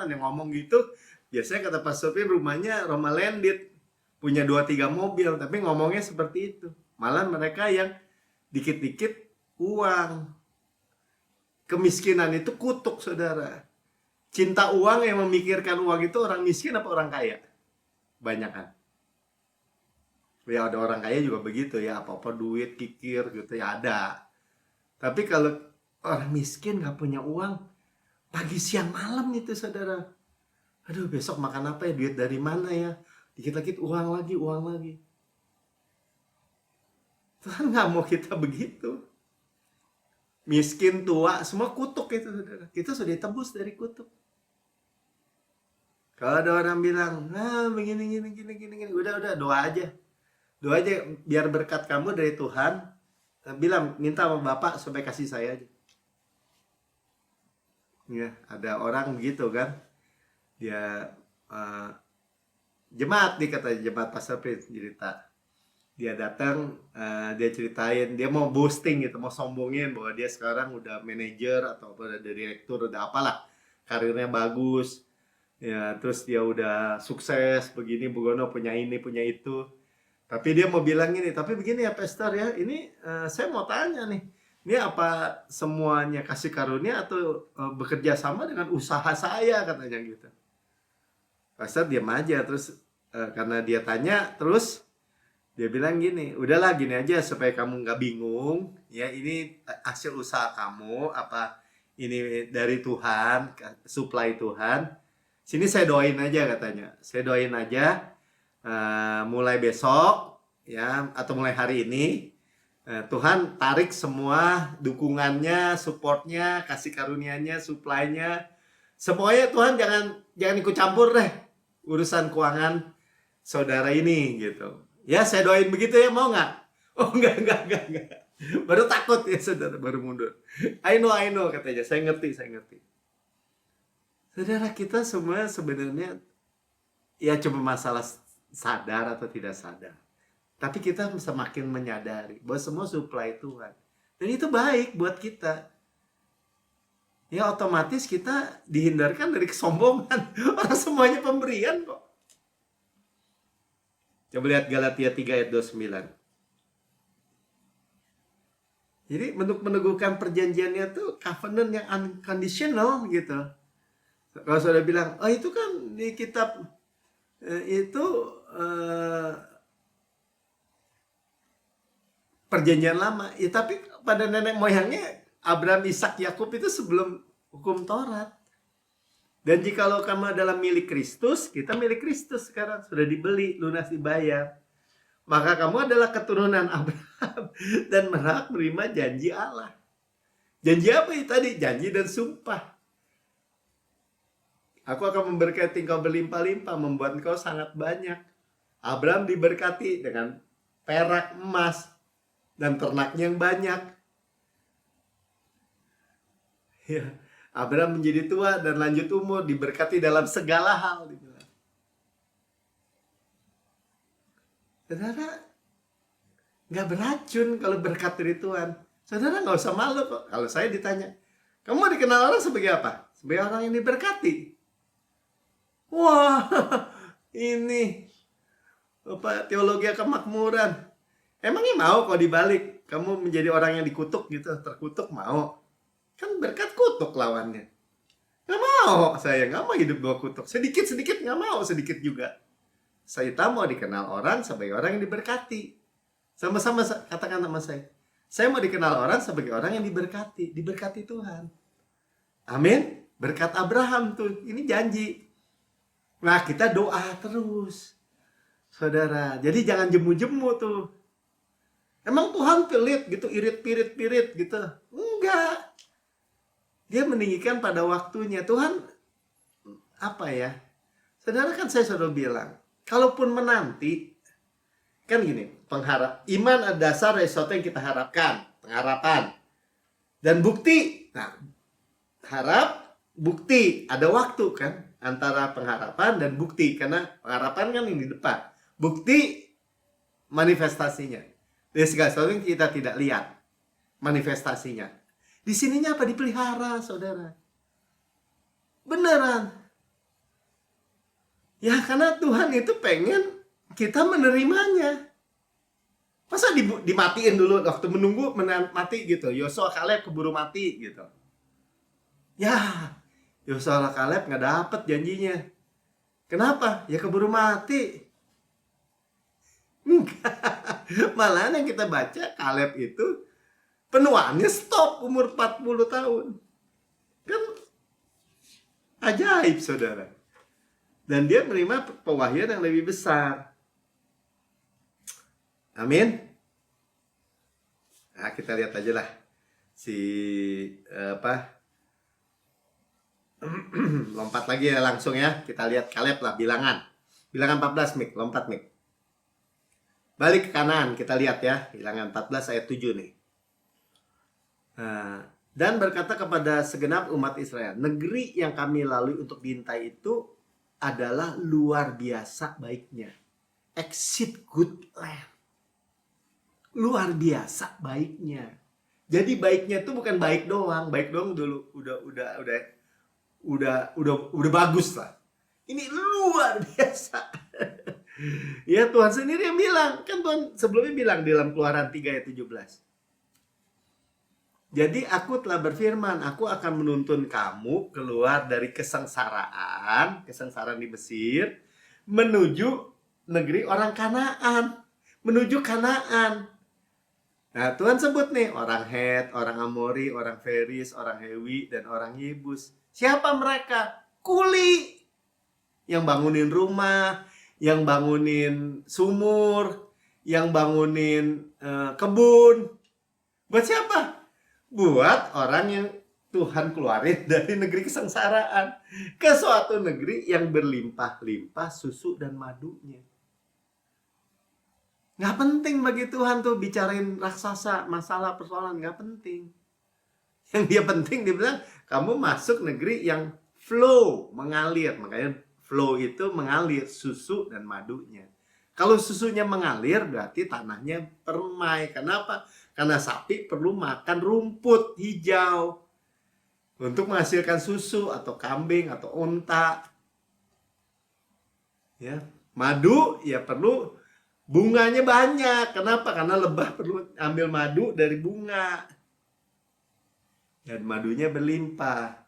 yang ngomong gitu. Biasanya kata Pak Sopir rumahnya Roma Landed, punya 2-3 mobil, tapi ngomongnya seperti itu. Malah mereka yang dikit-dikit uang. Kemiskinan itu kutuk, saudara. Cinta uang yang memikirkan uang itu orang miskin apa orang kaya? Banyak kan? Ya ada orang kaya juga begitu ya, apa-apa duit, kikir gitu ya ada. Tapi kalau orang miskin gak punya uang, pagi siang malam itu, saudara. Aduh, besok makan apa ya? Duit dari mana ya? Dikit-dikit uang lagi. Tuhan gak mau kita begitu. Miskin, tua, semua kutuk itu, saudara. Kita sudah ditebus dari kutuk. Kalau ada orang bilang, nah begini, udah, doa aja. Doa aja biar berkat kamu dari Tuhan. Bilang, minta sama Bapak supaya kasih saya aja. Ya, ada orang begitu kan, dia jemaat nih katanya, jemaat Pastor Prince cerita, dia datang, dia ceritain, dia mau boasting gitu, mau sombongin bahwa dia sekarang udah manajer atau udah direktur, udah apalah, karirnya bagus, ya terus dia udah sukses begini, begono punya ini punya itu, tapi dia mau bilang ini, tapi begini ya Pastor ya, ini saya mau tanya nih. Ini apa semuanya kasih karunia atau bekerja sama dengan usaha saya, katanya gitu. Pastor diam aja, terus karena dia tanya, terus dia bilang gini, udahlah gini aja supaya kamu nggak bingung, ya ini hasil usaha kamu, apa ini dari Tuhan, supply Tuhan. Sini saya doain aja katanya, saya doain aja mulai besok, ya atau mulai hari ini. Tuhan tarik semua dukungannya, supportnya, kasih karunianya, supply-nya. Semuanya Tuhan jangan ikut campur deh urusan keuangan saudara ini gitu. Ya saya doain begitu ya, mau nggak? Oh enggak. Baru takut ya saudara, baru mundur. I know katanya, saya ngerti. Saudara, kita semua sebenarnya ya cuma masalah sadar atau tidak sadar. Tapi kita semakin menyadari bahwa semua supply Tuhan. Dan itu baik buat kita. Ya otomatis kita dihindarkan dari kesombongan. Orang semuanya pemberian kok. Coba lihat Galatia 3 ayat 29. Jadi bentuk meneguhkan perjanjiannya tuh covenant yang unconditional gitu. Kalau saudara bilang, oh itu kan di kitab itu perjanjian lama. Ya tapi pada nenek moyangnya Abraham, Ishak, Yakub itu sebelum hukum Taurat. Dan jikalau kamu adalah milik Kristus, kita milik Kristus sekarang. Sudah dibeli, lunas dibayar. Maka kamu adalah keturunan Abraham dan berhak menerima janji Allah. Janji apa itu tadi? Janji dan sumpah. Aku akan memberkati engkau berlimpah-limpah, membuat engkau sangat banyak. Abraham diberkati dengan perak, emas, dan ternaknya yang banyak. Ya, Abraham menjadi tua dan lanjut umur, diberkati dalam segala hal. Saudara, nggak beracun kalau berkat dari Tuhan. Saudara nggak usah malu kok. Kalau saya ditanya, kamu dikenal orang sebagai apa? Sebagai orang yang diberkati. Wah, ini apa teologi kemakmuran. Emangnya mau kalau dibalik kamu menjadi orang yang dikutuk gitu, terkutuk mau? Kan berkat kutuk lawannya. Nggak mau, saya nggak mau hidup bawa kutuk. Sedikit-sedikit nggak mau, sedikit juga. Saya mau dikenal orang sebagai orang yang diberkati. Sama-sama katakan sama saya. Saya mau dikenal orang sebagai orang yang diberkati. Diberkati Tuhan. Amin. Berkat Abraham tuh, ini janji. Nah, kita doa terus, saudara. Jadi jangan jemu-jemu tuh. Emang Tuhan pelit gitu, irit-pirit gitu? Enggak. Dia meninggikan pada waktunya. Tuhan, apa ya? Saudara kan saya selalu bilang, kalaupun menanti, kan gini, iman adalah dasar dari sesuatu yang kita harapkan, pengharapan. Dan bukti, nah, harap, bukti, ada waktu kan? Antara pengharapan dan bukti. Karena pengharapan kan yang di depan. Bukti manifestasinya. Dari segala sesuatu yang kita tidak lihat. Manifestasinya. Di sininya apa? Dipelihara, saudara. Beneran. Ya karena Tuhan itu pengen kita menerimanya. Masa dimatiin dulu waktu menunggu mati gitu. Yosua Kaleb keburu mati gitu. Ya, Yosua Kaleb nggak dapet janjinya. Kenapa? Ya keburu mati. Enggak. Malahan yang kita baca Kaleb itu penuaannya stop umur 40 tahun. Kan ajaib, saudara. Dan dia menerima pewahyuan yang lebih besar. Amin. Nah, kita lihat aja lah lompat lagi ya langsung ya. Kita lihat Kaleb lah, bilangan 14 Mik, lompat Mik. Balik ke kanan, kita lihat ya, bilangan 14 ayat 7 nih. Dan berkata kepada segenap umat Israel, negeri yang kami lalui untuk diintai itu adalah luar biasa baiknya. Exceed good land. Luar biasa baiknya. Jadi baiknya itu bukan baik doang dulu udah bagus lah. Ini luar biasa. Ya Tuhan sendiri yang bilang, kan Tuhan sebelumnya bilang di dalam Keluaran 3 ayat 17. Jadi aku telah berfirman, aku akan menuntun kamu keluar dari kesengsaraan di Mesir, menuju negeri orang Kanaan, menuju Kanaan. Nah Tuhan sebut nih, orang Het, orang Amori, orang Feris, orang Hewi, dan orang Yebus. Siapa mereka? Kuli. Yang bangunin rumah, yang bangunin sumur, yang bangunin kebun. Buat siapa? Buat orang yang Tuhan keluarin dari negeri kesengsaraan ke suatu negeri yang berlimpah-limpah susu dan madunya. Nggak penting bagi Tuhan tuh bicarain raksasa, masalah, persoalan, nggak penting. Yang dia penting, dia bilang, kamu masuk negeri yang flow, mengalir. Makanya flow itu mengalir, susu dan madunya. Kalau susunya mengalir, berarti tanahnya permai. Kenapa? Karena sapi perlu makan rumput hijau untuk menghasilkan susu, atau kambing, atau unta. Ya, madu ya perlu bunganya banyak. Kenapa? Karena lebah perlu ambil madu dari bunga. Dan madunya berlimpah.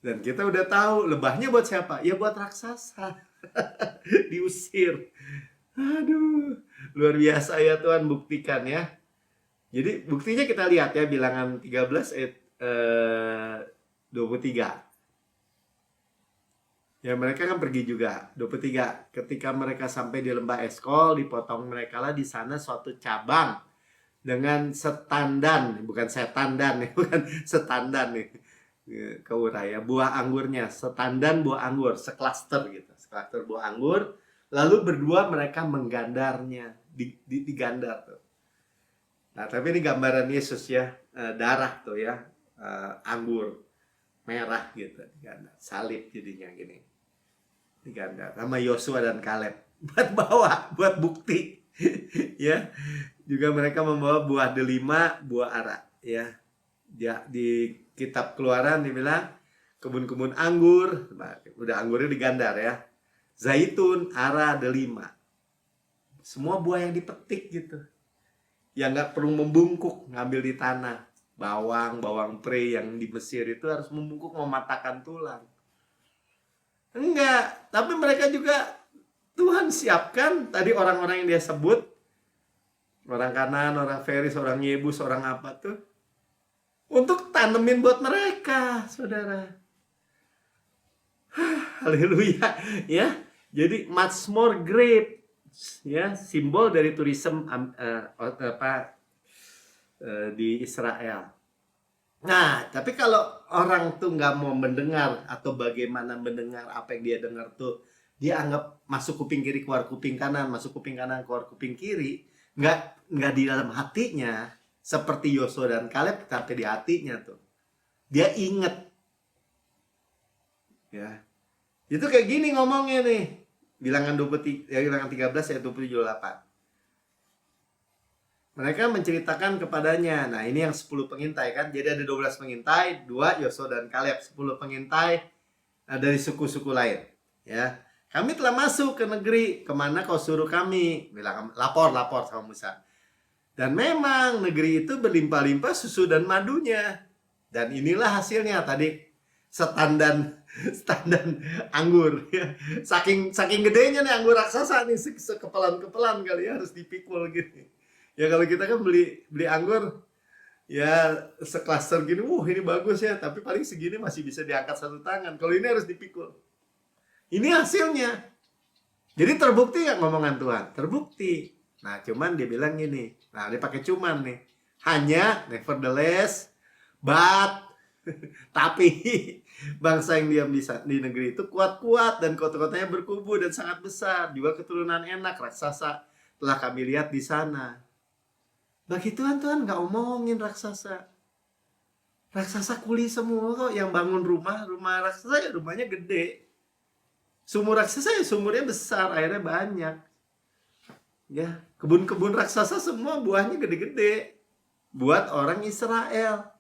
Dan kita udah tahu lebahnya buat siapa? Ya buat raksasa. Diusir. Aduh, luar biasa ya Tuhan, buktikan ya. Jadi buktinya kita lihat ya, Bilangan 13 ayat 23. Ya mereka kan pergi juga. 23. Ketika mereka sampai di lembah Eskol, dipotong mereka lah di sana suatu cabang dengan setandan, bukan setandan nih, bukan setandan nih. Keura ya, buah anggurnya, setandan buah anggur, seklaster gitu, seklaster buah anggur. Lalu berdua mereka menggandarnya, digandar tuh. Nah tapi ini gambaran Yesus ya, darah tuh ya, anggur merah gitu, digandar, salib jadinya gini, digandar sama Yosua dan Kaleb buat bawa, buat bukti. Ya, juga mereka membawa buah delima, buah ara ya. Di kitab Keluaran dibilang kebun-kebun anggur, udah anggurnya digandar ya, zaitun, ara, delima, semua buah yang dipetik gitu, yang nggak perlu membungkuk, ngambil di tanah. Bawang pre yang di Mesir itu harus membungkuk, mematahkan tulang. Enggak, tapi mereka juga Tuhan siapkan tadi orang-orang yang dia sebut, orang Kanan, orang Feris, orang Yebus, orang apa tuh, untuk tanemin buat mereka, saudara. Haleluya, ya. Jadi much more great, ya, simbol dari tourism di Israel. Nah, tapi kalau orang tuh nggak mau mendengar, atau bagaimana mendengar apa yang dia dengar tuh, dia anggap masuk kuping kiri keluar kuping kanan, masuk kuping kanan keluar kuping kiri, nggak di dalam hatinya. Seperti Yosua dan Kaleb, tapi di hatinya tuh dia inget ya. Itu kayak gini ngomongnya nih, Bilangan 23, ya, Bilangan 13 ayat 27-28. Mereka menceritakan kepadanya. Nah ini yang 10 pengintai kan, jadi ada 12 pengintai, 2 Yosua dan Kaleb, 10 pengintai dari suku-suku lain ya. Kami telah masuk ke negeri kemana kau suruh kami. Bilang lapor sama Musa. Dan memang negeri itu berlimpah-limpah susu dan madunya. Dan inilah hasilnya tadi, setandan anggur ya. Saking gedenya nih anggur raksasa nih, sekepelan-kepelan kali ya, harus dipikul gitu. Ya kalau kita kan beli anggur ya seklaster gini, ini bagus ya, tapi paling segini masih bisa diangkat satu tangan. Kalau ini harus dipikul. Ini hasilnya. Jadi terbukti nggak ngomongan Tuhan? Terbukti. Nah, cuman dia bilang gini. Nah, dia pakai cuman nih. Hanya, nevertheless, but, tapi bangsa yang diam di negeri itu kuat-kuat dan kota-kotanya berkubu dan sangat besar. Juga keturunan enak, raksasa telah kami lihat di sana. Bagi Tuhan nggak omongin raksasa. Raksasa kuli semua kok yang bangun rumah raksasa ya rumahnya gede. Sumur raksasa ya sumurnya besar, airnya banyak. Ya, kebun-kebun raksasa semua buahnya gede-gede buat orang Israel.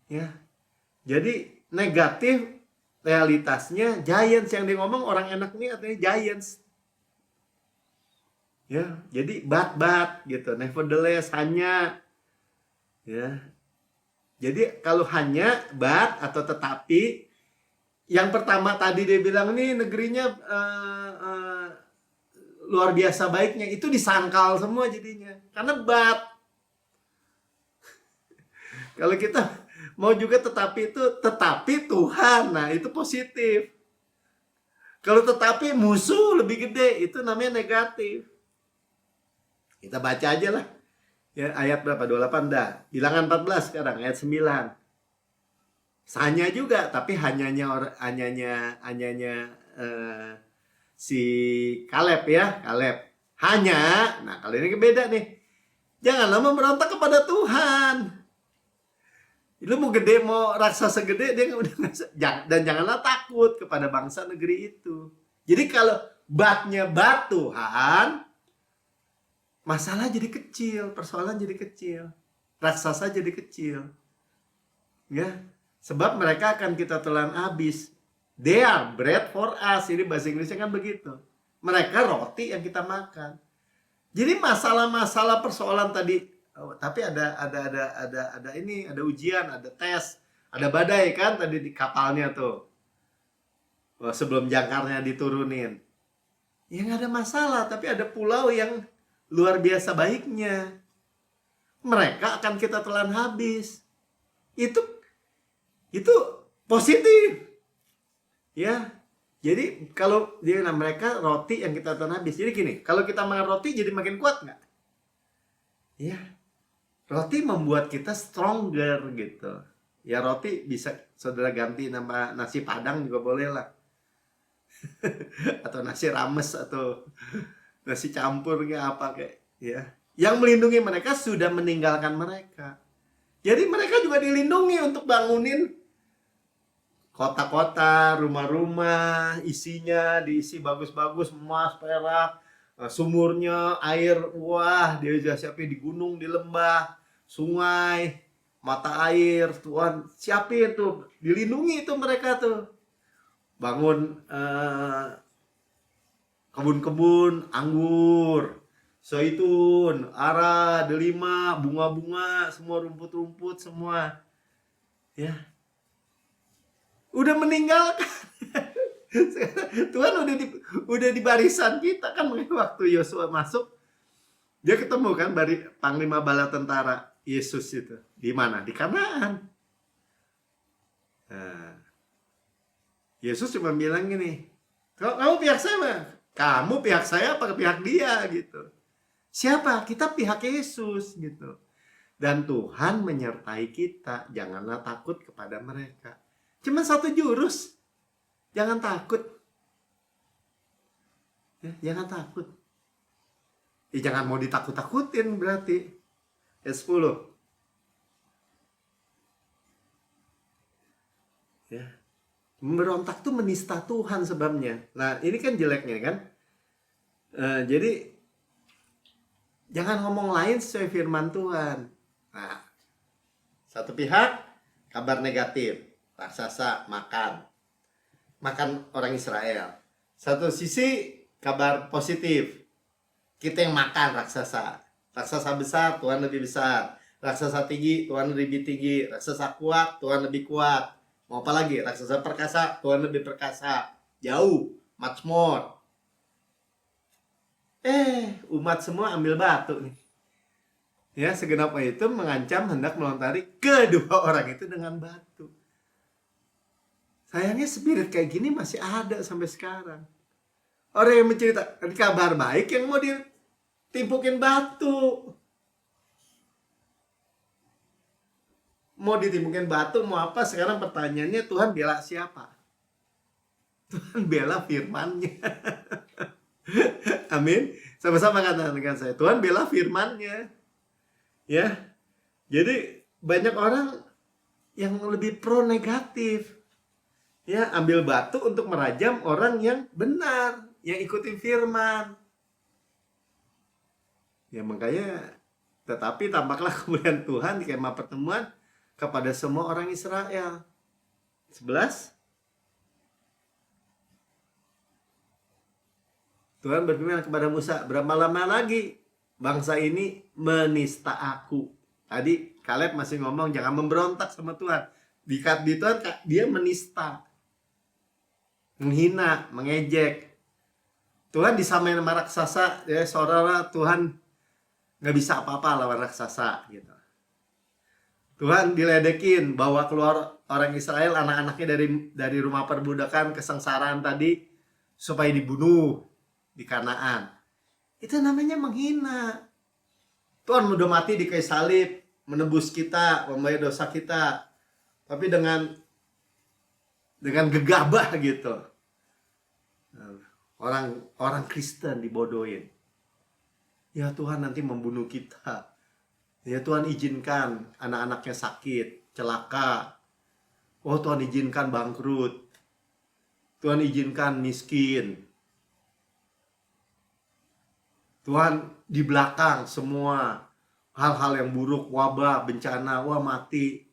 Ya. Jadi negatif realitasnya giants, yang dia ngomong orang enak ini artinya giants. Ya, jadi but gitu, nevertheless, hanya ya. Jadi kalau hanya, but atau tetapi, yang pertama tadi dia bilang nih negerinya luar biasa baiknya, itu disangkal semua jadinya karena but. Kalau kita mau juga tetapi itu, tetapi Tuhan, nah itu positif. Kalau tetapi musuh lebih gede, itu namanya negatif. Kita baca aja lah ya, ayat berapa? 28 dah. Bilangan 14 sekarang ayat 9. Hanya juga, tapi hanyanya si Kaleb ya, Kaleb. Hanya, nah kali ini beda nih. Janganlah memberontak kepada Tuhan. Lu mau gede, mau raksasa gede, dia udah dan janganlah takut kepada bangsa negeri itu. Jadi kalau batnya bat Tuhan, masalah jadi kecil, persoalan jadi kecil, raksasa jadi kecil. Ya, sebab mereka akan kita telan habis. They are bread for us. Ini bahasa Inggrisnya kan begitu. Mereka roti yang kita makan. Jadi masalah-masalah persoalan tadi, tapi ada ini, ada ujian, ada tes, ada badai kan tadi di kapalnya tuh. Sebelum jangkarnya diturunin. Ya nggak ada masalah, tapi ada pulau yang luar biasa baiknya. Mereka akan kita telan habis. Itu positif. Ya. Jadi kalau dia bilang mereka roti yang kita telan habis. Jadi gini, kalau kita makan roti jadi makin kuat nggak? Ya. Roti membuat kita stronger gitu. Ya roti bisa saudara ganti nama nasi padang juga boleh lah. Atau nasi rames atau nasi campur kayak apa kayak ya. Yang melindungi mereka sudah meninggalkan mereka. Jadi mereka juga dilindungi untuk bangunin kota-kota, rumah-rumah, isinya diisi bagus-bagus, emas, perak, sumurnya, air, wah dia sudah siapin di gunung, di lembah, sungai, mata air, Tuhan siapin tuh, dilindungi itu mereka tuh. Bangun kebun-kebun, anggur, zaitun, ara, delima, bunga-bunga, semua rumput-rumput semua. Ya. Udah meninggalkan. Tuhan udah di barisan kita kan waktu Yosua masuk. Dia ketemu kan panglima bala tentara Yesus itu. Di mana? Di Kanaan. Nah, Yesus cuma bilang gini, kamu pihak saya, kamu pihak saya apa pihak dia gitu. Siapa? Kita pihak Yesus gitu. Dan Tuhan menyertai kita. Janganlah takut kepada mereka. Cuma satu jurus. Jangan takut. Ya, jangan takut. Ya, jangan mau ditakut-takutin berarti. Ayat 10. Ya. Memberontak tuh menista Tuhan sebabnya. Nah, ini kan jeleknya kan. Jadi jangan ngomong lain sesuai firman Tuhan. Nah, satu pihak kabar negatif. Raksasa makan orang Israel. Satu sisi kabar positif, kita yang makan raksasa besar, Tuhan lebih besar. Raksasa tinggi, Tuhan lebih tinggi. Raksasa kuat, Tuhan lebih kuat. Mau apa lagi? Raksasa perkasa, Tuhan lebih perkasa. Jauh, much more. Umat semua ambil batu nih. Ya, segenap itu mengancam hendak melontari kedua orang itu dengan batu. Sayangnya spirit kayak gini masih ada sampai sekarang. Orang yang menceritakan kabar baik yang mau ditimpukin batu. Mau ditimpukin batu, mau apa? Sekarang pertanyaannya, Tuhan bela siapa? Tuhan bela firman-Nya. Amin. Sama-sama katakan saya, Tuhan bela firman-Nya. Ya. Jadi banyak orang yang lebih pro negatif. Ya, ambil batu untuk merajam orang yang benar, yang ikuti firman. Ya, makanya tetapi tampaklah kemuliaan Tuhan di kemah pertemuan kepada semua orang Israel. 11. Tuhan berfirman kepada Musa, berapa lama lagi bangsa ini menista aku? Tadi Kaleb masih ngomong jangan memberontak sama Tuhan. Di Tuhan dia menista. Menghina, mengejek. Tuhan disamain sama raksasa, ya saudara, Tuhan nggak bisa apa-apa lawan raksasa gitu. Tuhan diledekin, bawa keluar orang Israel, anak-anaknya dari rumah perbudakan, kesengsaraan tadi, supaya dibunuh di Kanaan. Itu namanya menghina. Tuhan udah mati di kayu salib, menebus kita, membayar dosa kita, tapi dengan gegabah gitu. Orang Kristen dibodohin. Ya Tuhan nanti membunuh kita. Ya Tuhan izinkan anak-anaknya sakit, celaka. Oh Tuhan izinkan bangkrut. Tuhan izinkan miskin. Tuhan di belakang semua hal-hal yang buruk, wabah, bencana, wah mati.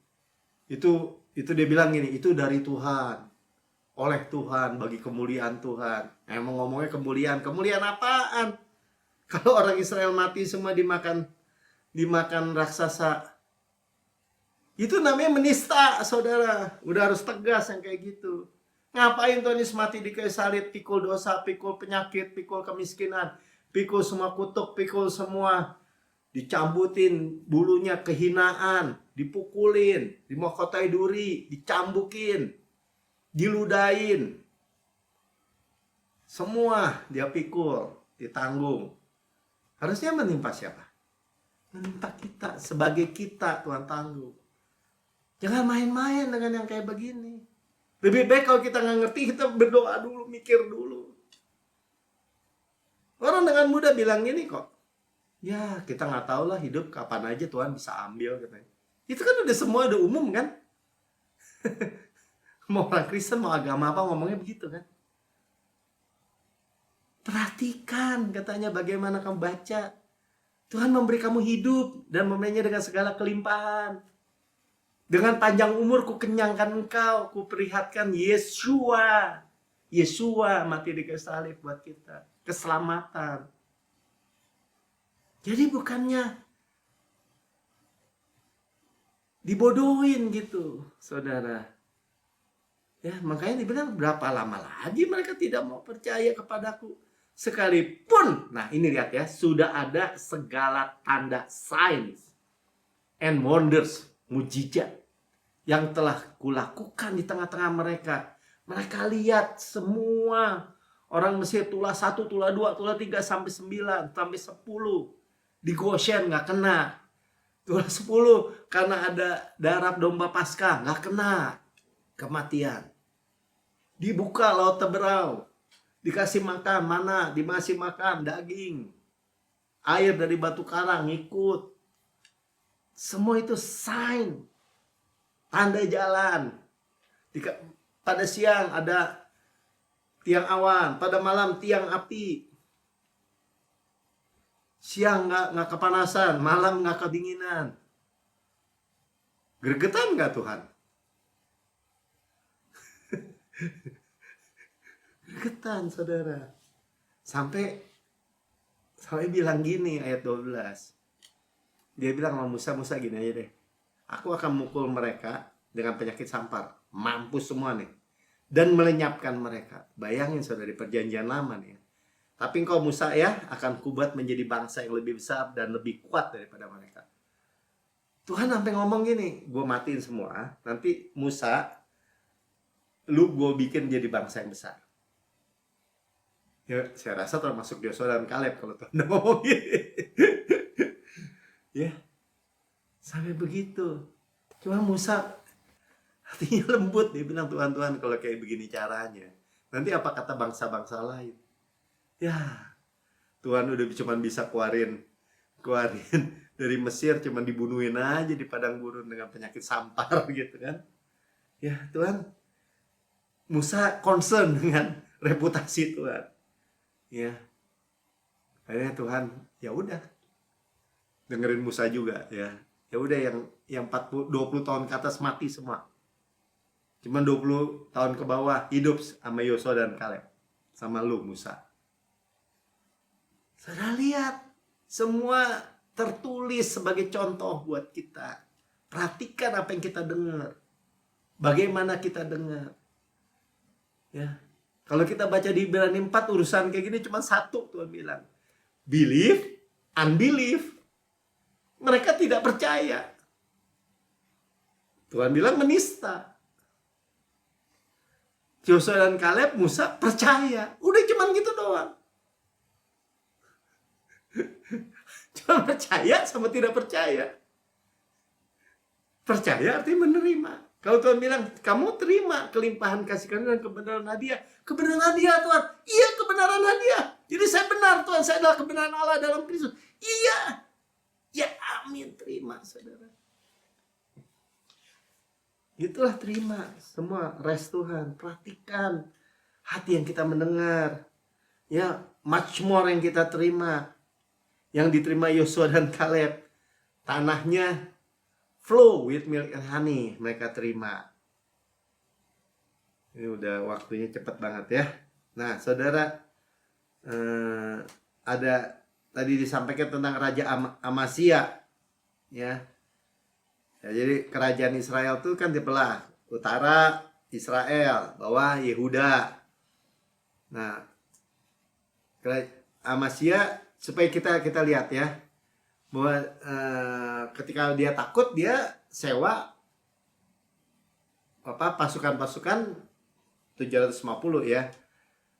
Itu dia bilang gini, itu dari Tuhan. Oleh Tuhan, bagi kemuliaan Tuhan. Emang ngomongnya kemuliaan apaan? Kalau orang Israel mati semua dimakan raksasa. Itu namanya menista, saudara. Udah harus tegas yang kayak gitu. Ngapain Tuhan Yesus mati di kayu salib? Pikul dosa, pikul penyakit, pikul kemiskinan, pikul semua kutuk, pikul semua. Dicambutin bulunya, kehinaan, dipukulin, dimahkotai duri, dicambukin, diludahin. Semua dia pikul, ditanggung. Harusnya menimpa siapa? Menimpa kita. Sebagai kita Tuhan tanggung. Jangan main-main dengan yang kayak begini. Lebih baik kalau kita nggak ngerti, kita berdoa dulu, mikir dulu. Orang dengan mudah bilang gini kok. Ya kita nggak tahu lah, hidup kapan aja Tuhan bisa ambil katanya. Itu kan udah semua udah umum kan. Mau orang Kristen, mau agama apa ngomongnya begitu kan. Perhatikan katanya bagaimana kamu baca. Tuhan memberi kamu hidup dan memberinya dengan segala kelimpahan. Dengan panjang umur ku kenyangkan engkau, ku perlihatkan Yesua. Yesua mati di kayu salib buat kita. Keselamatan. Jadi bukannya dibodohin gitu, saudara. Ya, makanya dibilang berapa lama lagi mereka tidak mau percaya kepadaku. Sekalipun, nah ini lihat ya, sudah ada segala tanda signs and wonders, mujizat yang telah kulakukan di tengah-tengah mereka. Mereka lihat semua orang Mesir tulah 1, tulah 2, tulah 3 sampai 9, sampai 10. Di Goshen nggak kena. Tulah 10 karena ada darah domba Paskah nggak kena kematian. Dibuka laut Teberau. Dikasih makan mana, dikasih makan daging. Air dari batu karang ikut. Semua itu sign. Tanda jalan. Pada siang ada tiang awan, pada malam tiang api. Siang nggak kepanasan, malam nggak kedinginan. Gregetan nggak Tuhan? Gregetan saudara. Sampai bilang gini ayat 12. Dia bilang sama Musa, Musa gini aja deh. Aku akan mukul mereka dengan penyakit sampar. Mampus semua nih. Dan melenyapkan mereka. Bayangin saudara di perjanjian lama nih. Tapi engkau Musa ya akan kubuat menjadi bangsa yang lebih besar dan lebih kuat daripada mereka. Tuhan sampai ngomong gini, gue matiin semua. Nanti Musa, lu gue bikin jadi bangsa yang besar. Ya, saya rasa termasuk Yosua dan Kaleb kalau Tuhan udah ngomong gini. Ya, sampai begitu. Cuma Musa hatinya lembut, dia bilang Tuhan kalau kayak begini caranya. Nanti apa kata bangsa-bangsa lain? Ya, Tuhan udah cuma bisa keluarin dari Mesir, cuma dibunuhin aja di padang gurun dengan penyakit sampar gitu kan. Ya, Tuhan, Musa concern dengan reputasi Tuhan. Ya. Akhirnya Tuhan, ya udah. Dengerin Musa juga ya. Ya udah yang 20 tahun ke atas mati semua. Cuma 20 tahun ke bawah hidup sama Yosua dan Kaleb. Sama lu Musa. Saudara lihat, semua tertulis sebagai contoh buat kita. Perhatikan apa yang kita dengar. Bagaimana kita dengar. Ya. Kalau kita baca di Ibrani 4 urusan kayak gini cuma satu Tuhan bilang. Believe, unbelief. Mereka tidak percaya. Tuhan bilang menista. Yosua dan Kaleb, Musa percaya. Udah cuman gitu doang. Cuma percaya sama tidak percaya. Percaya artinya menerima. Kalau Tuhan bilang, kamu terima kelimpahan kasih karunia dan kebenaran hadiah. Kebenaran hadiah Tuhan. Iya, kebenaran hadiah. Jadi saya benar Tuhan, saya adalah kebenaran Allah dalam Kristus. Iya. Ya amin, terima saudara. Itulah terima semua rest Tuhan. Perhatikan hati yang kita mendengar. Ya, much more yang kita terima. Yang diterima Yosua dan Kaleb. Tanahnya flow with milk and honey. Mereka terima. Ini udah waktunya cepat banget ya. Nah saudara, ada tadi disampaikan tentang Raja Amasya. Ya. Jadi kerajaan Israel itu kan dibelah. Utara Israel, bawah Yehuda. Nah, Amasya supaya kita lihat ya. Bahwa ketika dia takut, dia sewa pasukan-pasukan 750 ya.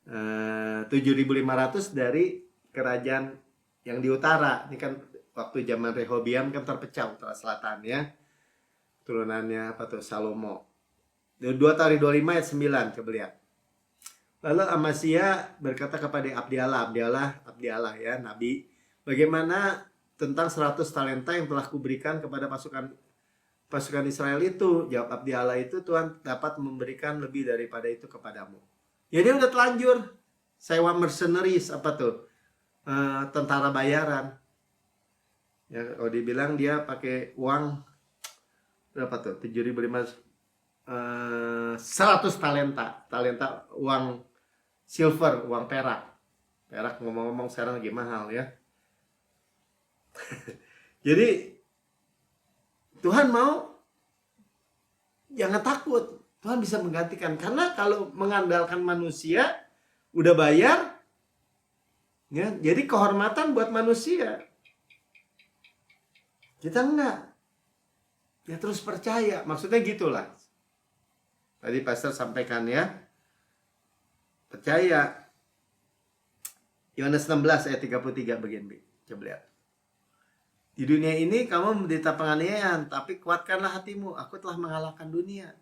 7.500 dari kerajaan yang di utara. Ini kan waktu zaman Rehoboam kan terpecah utara selatan ya. Turunannya Salomo. 2 Tawarikh 25 ayat 9, coba lihat. Lalu Amasya berkata kepada Abdialah ya, nabi, bagaimana tentang 100 talenta yang telah kuberikan kepada pasukan Israel itu? Jawab Abdialah itu, Tuhan dapat memberikan lebih daripada itu kepadamu. Ya dia udah telanjur sewa mercenaries, tentara bayaran. Ya, kalau dibilang dia pakai uang berapa tuh? 7.500 100 talenta uang silver, uang perak. Perak ngomong-ngomong sekarang lagi mahal ya. Jadi Tuhan mau jangan takut. Tuhan bisa menggantikan. Karena kalau mengandalkan manusia udah bayar ya, jadi kehormatan buat manusia. Kita enggak. Ya terus percaya. Maksudnya gitulah. Tadi pastor sampaikan ya. Percaya. Yohanes 16 ayat 33 bagian B. Coba lihat. Di dunia ini kamu menderita penganiayaan, tapi kuatkanlah hatimu. Aku telah mengalahkan dunia.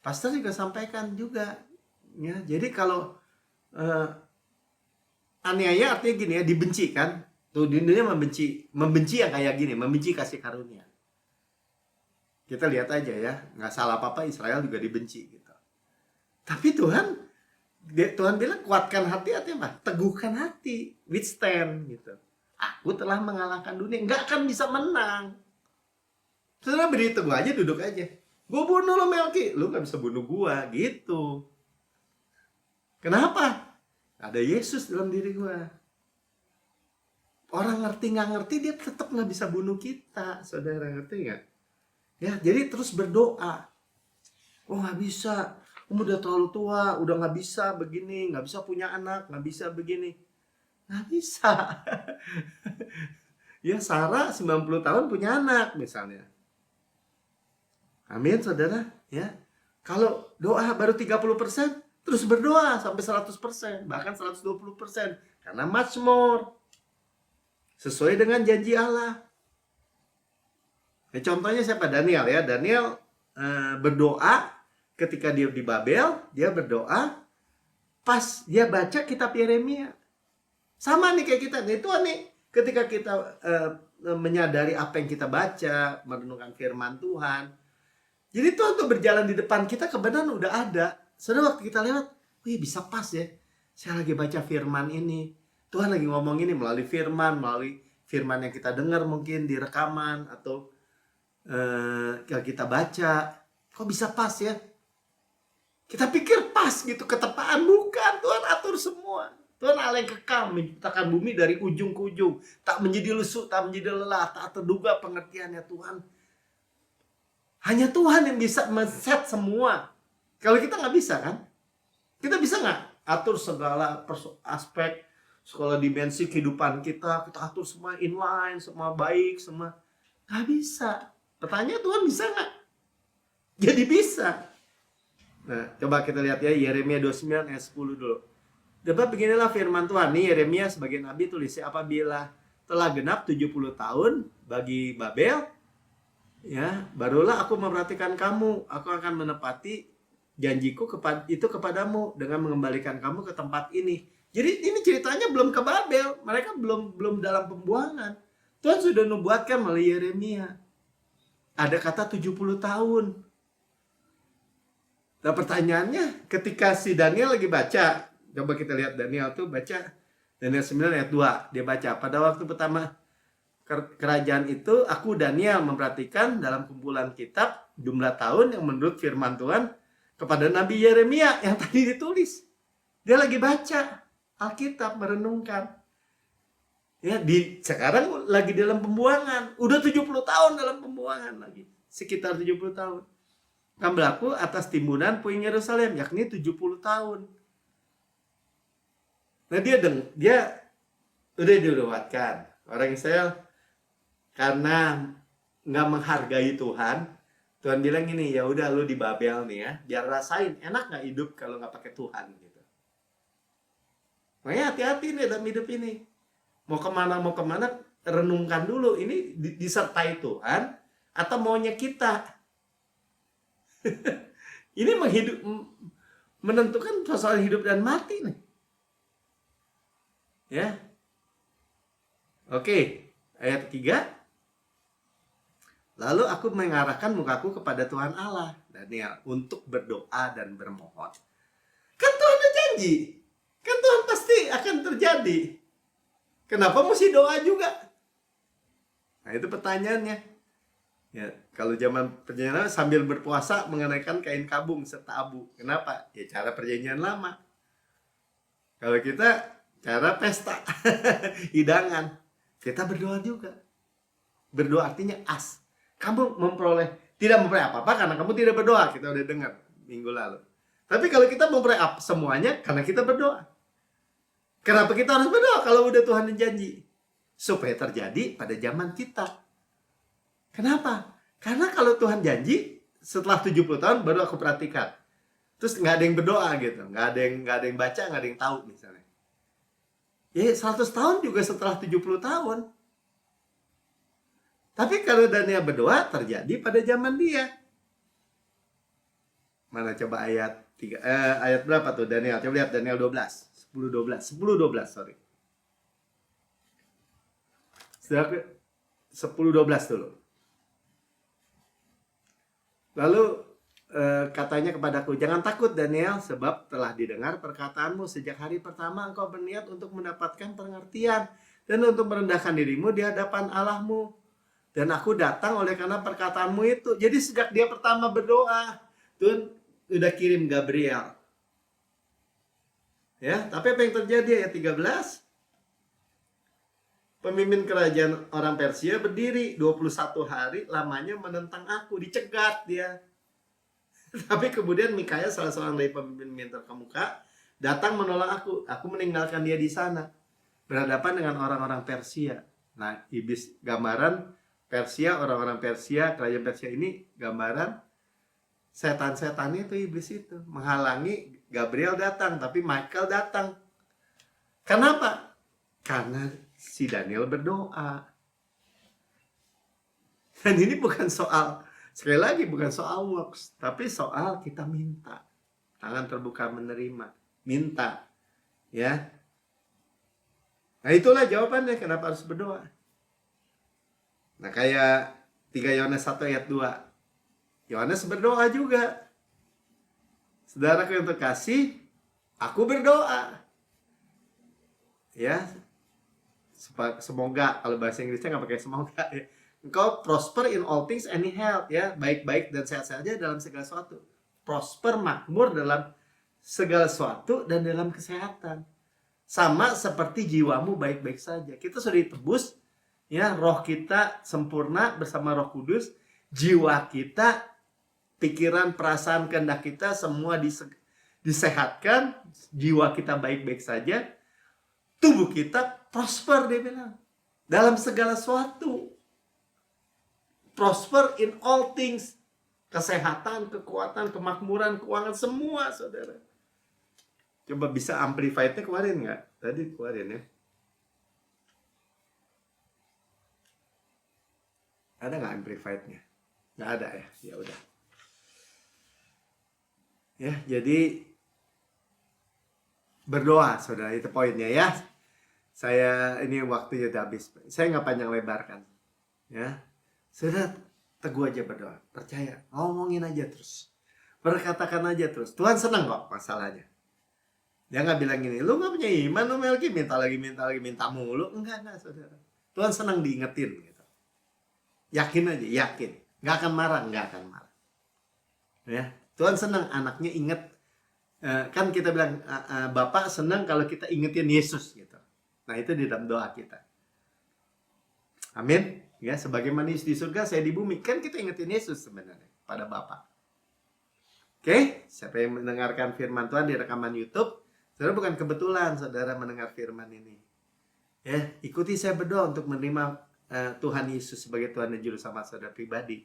Pastor juga sampaikan juga. Ya, jadi kalau aniaya artinya gini ya, dibenci kan. Tuh di dunia membenci yang kayak gini, membenci kasih karunia. Kita lihat aja ya, nggak salah apa-apa Israel juga dibenci gitu. Tapi Tuhan bilang kuatkan hati apa? Teguhkan hati, withstand gitu. Aku telah mengalahkan dunia, nggak akan bisa menang. Saudara beri teguh aja, duduk aja. Gue bunuh lo Melki, lo nggak bisa bunuh gua gitu. Kenapa? Ada Yesus dalam diri gua. Orang ngerti nggak ngerti dia tetap nggak bisa bunuh kita, saudara ngerti nggak? Ya, jadi terus berdoa. Oh nggak bisa, kamu udah terlalu tua, udah nggak bisa begini, nggak bisa punya anak, nggak bisa begini, nggak bisa. Ya Sarah 90 tahun punya anak misalnya. Amin saudara. Ya, kalau doa baru 30%, terus berdoa sampai 100%, bahkan 120%, karena much more sesuai dengan janji Allah. Contohnya siapa? Daniel ya. Daniel berdoa ketika dia di Babel, dia berdoa pas dia baca kitab Yeremia. Sama nih kayak kita nih, Tuhan nih ketika kita menyadari apa yang kita baca, merenungkan firman Tuhan. Jadi Tuhan tuh berjalan di depan kita, kebenaran udah ada. Saudara waktu kita lewat, wih bisa pas ya. Saya lagi baca firman ini. Tuhan lagi ngomong ini melalui firman yang kita dengar mungkin di rekaman atau kita baca, kok bisa pas ya? Kita pikir pas gitu, ketepaan, bukan. Tuhan atur semua. Tuhan Allah yang kekal, menciptakan bumi dari ujung ke ujung, tak menjadi lesu, tak menjadi lelah, tak terduga pengertiannya Tuhan. Hanya Tuhan yang bisa men-set semua. Kalau kita nggak bisa kan? Kita bisa nggak atur segala aspek, segala dimensi kehidupan kita atur semua inline, semua baik, semua nggak bisa. Pertanyaan Tuhan bisa nggak? Jadi bisa. Nah, coba kita lihat ya Yeremia 29 ayat 10 dulu. Dapat beginilah firman Tuhan. Nih Yeremia sebagai nabi tulisnya, apabila telah genap 70 tahun bagi Babel, Ya, barulah aku memperhatikan kamu. Aku akan menepati janjiku kepadamu dengan mengembalikan kamu ke tempat ini. Jadi ini ceritanya belum ke Babel, mereka belum dalam pembuangan. Tuhan sudah nubuatkan melalui Yeremia. Ada kata 70 tahun. Nah pertanyaannya, ketika si Daniel lagi baca, coba kita lihat Daniel tuh baca Daniel 9 ayat 2. Dia baca, pada waktu pertama kerajaan itu, aku Daniel memperhatikan dalam kumpulan kitab jumlah tahun yang menurut firman Tuhan kepada Nabi Yeremia yang tadi ditulis. Dia lagi baca Alkitab, merenungkan. Ya, sekarang lagi dalam pembuangan. Udah 70 tahun dalam pembuangan lagi. Sekitar 70 tahun. Akan berlaku atas timbunan puing Yerusalem, yakni 70 tahun. Nah dia udah dilewatkan. Orang Israel karena nggak menghargai Tuhan, Tuhan bilang gini, ya udah lu di Babel nih ya, biar rasain enak nggak hidup kalau nggak pakai Tuhan gitu. Makanya hati-hati nih dalam hidup ini. Mau kemana renungkan dulu ini disertai Tuhan atau maunya kita. Ini menentukan soal hidup dan mati nih. Ya. Oke, ayat 3. Lalu aku mengarahkan mukaku kepada Tuhan Allah, Daniel, untuk berdoa dan bermohon. Kan Tuhan ada janji. Kan Tuhan pasti akan terjadi. Kenapa mesti doa juga? Nah, itu pertanyaannya. Ya, kalau zaman perjanjian lama sambil berpuasa mengenakan kain kabung serta abu. Kenapa? Ya cara perjanjian lama. Kalau kita cara pesta, hidangan, kita berdoa juga. Berdoa artinya kamu tidak memperoleh apa-apa karena kamu tidak berdoa. Kita udah dengar minggu lalu. Tapi kalau kita memperoleh semuanya karena kita berdoa. Kenapa kita harus berdoa kalau udah Tuhan yang janji? Supaya terjadi pada zaman kita. Kenapa? Karena kalau Tuhan janji setelah 70 tahun baru aku perhatikan. Terus nggak ada yang berdoa gitu, nggak ada yang baca, nggak ada yang tahu misalnya. Ya 100 tahun juga setelah 70 tahun. Tapi kalau Daniel berdoa terjadi pada zaman dia. Mana coba ayat 3 ayat berapa tuh Daniel? Coba lihat Daniel 12. 10 12 sorry. Sudah 10-12 dulu. Lalu katanya kepadaku, jangan takut Daniel, sebab telah didengar perkataanmu sejak hari pertama engkau berniat untuk mendapatkan pengertian dan untuk merendahkan dirimu di hadapan Allahmu. Dan aku datang oleh karena perkataanmu itu. Jadi sejak dia pertama berdoa, Tuhan udah kirim Gabriel. Ya, tapi apa yang terjadi ayat 13? Pemimpin kerajaan orang Persia berdiri 21 hari lamanya menentang aku, dicegat dia. Tapi kemudian Mikaia salah seorang dari pemimpin terkemuka datang menolong aku. Aku meninggalkan dia di sana berhadapan dengan orang-orang Persia. Nah, iblis gambaran Persia, orang-orang Persia, kerajaan Persia ini gambaran setan-setannya itu iblis itu menghalangi Gabriel datang, tapi Michael datang. Kenapa? Karena si Daniel berdoa. Dan ini bukan soal, sekali lagi bukan soal works, tapi soal kita minta. Tangan terbuka menerima, minta. Ya. Nah itulah jawabannya kenapa harus berdoa. Nah kayak 3 Yohanes 1 ayat 2. Yohanes berdoa juga. Saudaraku yang terkasih, aku berdoa. Ya. Semoga, kalau bahasa Inggrisnya nggak pakai semoga ya. Engkau prosper in all things and in health, ya, baik-baik dan sehat saja dalam segala sesuatu. Prosper, makmur dalam segala sesuatu dan dalam kesehatan. Sama seperti jiwamu baik-baik saja. Kita sudah ditebus, ya, roh kita sempurna bersama Roh Kudus, jiwa kita, pikiran, perasaan, kehendak kita semua disehatkan, jiwa kita baik-baik saja. Tubuh kita prosper, dia bilang. Dalam segala sesuatu. Prosper in all things. Kesehatan, kekuatan, kemakmuran, keuangan, semua, saudara. Coba bisa amplified-nya keluarin nggak? Tadi keluarin ya. Ada nggak amplified-nya? Nggak ada ya. Ya udah. Ya, jadi berdoa, saudara, itu poinnya ya. Saya ini waktunya udah habis. Saya nggak panjang lebarkan. Ya, saudara teguh aja berdoa, percaya, ngomongin aja terus, berkatakan aja terus. Tuhan senang kok masalahnya. Dia nggak bilang gini, lu nggak punya iman, lu Melki minta lagi, minta mulu. Enggak, saudara. Tuhan senang diingetin gitu. Yakin aja, yakin. Nggak akan marah. Ya, Tuhan senang anaknya inget. Kan kita bilang, Bapak senang kalau kita ingetin Yesus gitu. Nah, itu di dalam doa kita. Amin. Ya, sebagaimana di surga, saya di bumi. Kan kita ingetin Yesus sebenarnya pada Bapak. Oke, siapa yang mendengarkan firman Tuhan di rekaman YouTube, saudara bukan kebetulan saudara mendengar firman ini. Ya, ikuti saya berdoa untuk menerima Tuhan Yesus sebagai Tuhan dan Juru Selamat saudara pribadi.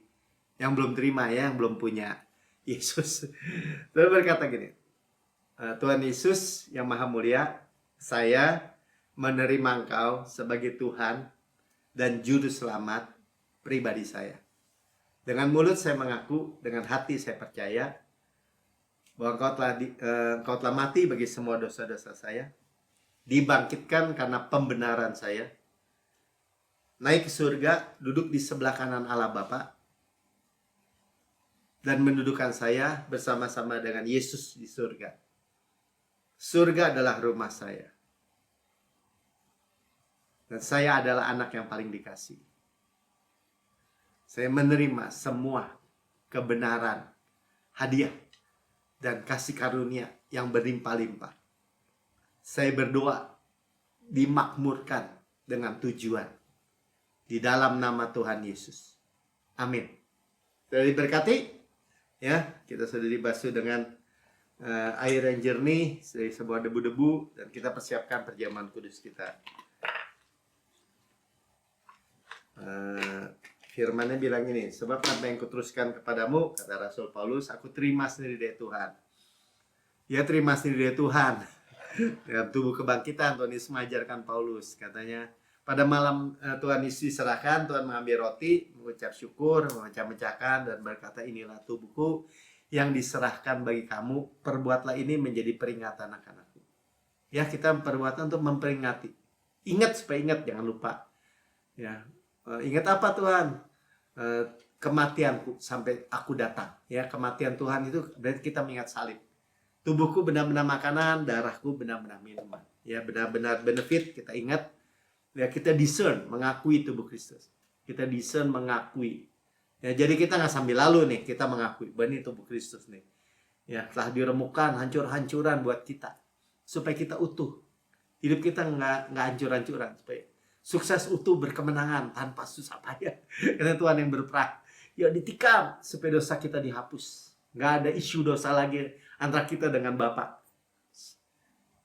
Yang belum terima ya, yang belum punya Yesus. Saudara berkata gini, Tuhan Yesus yang Maha Mulia, saya menerima Engkau sebagai Tuhan dan Juru Selamat pribadi saya. Dengan mulut saya mengaku, dengan hati saya percaya bahwa Engkau telah mati bagi semua dosa-dosa saya, dibangkitkan karena pembenaran saya, naik ke surga, duduk di sebelah kanan Allah Bapa, dan mendudukkan saya bersama-sama dengan Yesus di surga. Surga adalah rumah saya. Dan saya adalah anak yang paling dikasih. Saya menerima semua kebenaran, hadiah, dan kasih karunia yang berlimpah-limpah. Saya berdoa dimakmurkan dengan tujuan di dalam nama Tuhan Yesus. Amin. Sudah diberkati? Ya, kita sudah dibasuh dengan air yang jernih dari sebuah debu-debu, dan kita persiapkan perjamuan kudus kita. Firman-Nya bilang ini, sebab apa yang kuteruskan kepadamu, kata Rasul Paulus, aku terima sendiri dari Tuhan. Ya, terima sendiri dari Tuhan. Dalam tubuh kebangkitan, Tuhan Yesus mengajarkan Paulus, katanya, pada malam Tuhan Yesus diserahkan, Tuhan mengambil roti, mengucap syukur, memecah-mecahkan, dan berkata, inilah tubuhku yang diserahkan bagi kamu, perbuatlah ini menjadi peringatan akan aku. Ya, kita perbuatan untuk memperingati. Ingat supaya ingat, jangan lupa. Ya, ingat apa Tuhan? Kematianku sampai aku datang. Ya, kematian Tuhan itu berarti kita mengingat salib. Tubuhku benar-benar makanan, darahku benar-benar minuman. Ya, benar-benar benefit kita ingat. Ya, kita discern, mengakui tubuh Kristus. Kita discern, mengakui. Ya, jadi kita nggak sambil lalu nih, kita mengakui bahwa ini tubuh Kristus nih. Ya, telah diremukkan, hancur-hancuran buat kita. Supaya kita utuh. Hidup kita nggak hancur-hancuran. Supaya sukses, utuh, berkemenangan tanpa susah payah. Karena Tuhan yang berperang. Ya, ditikam supaya dosa kita dihapus. Nggak ada isu dosa lagi antara kita dengan Bapa.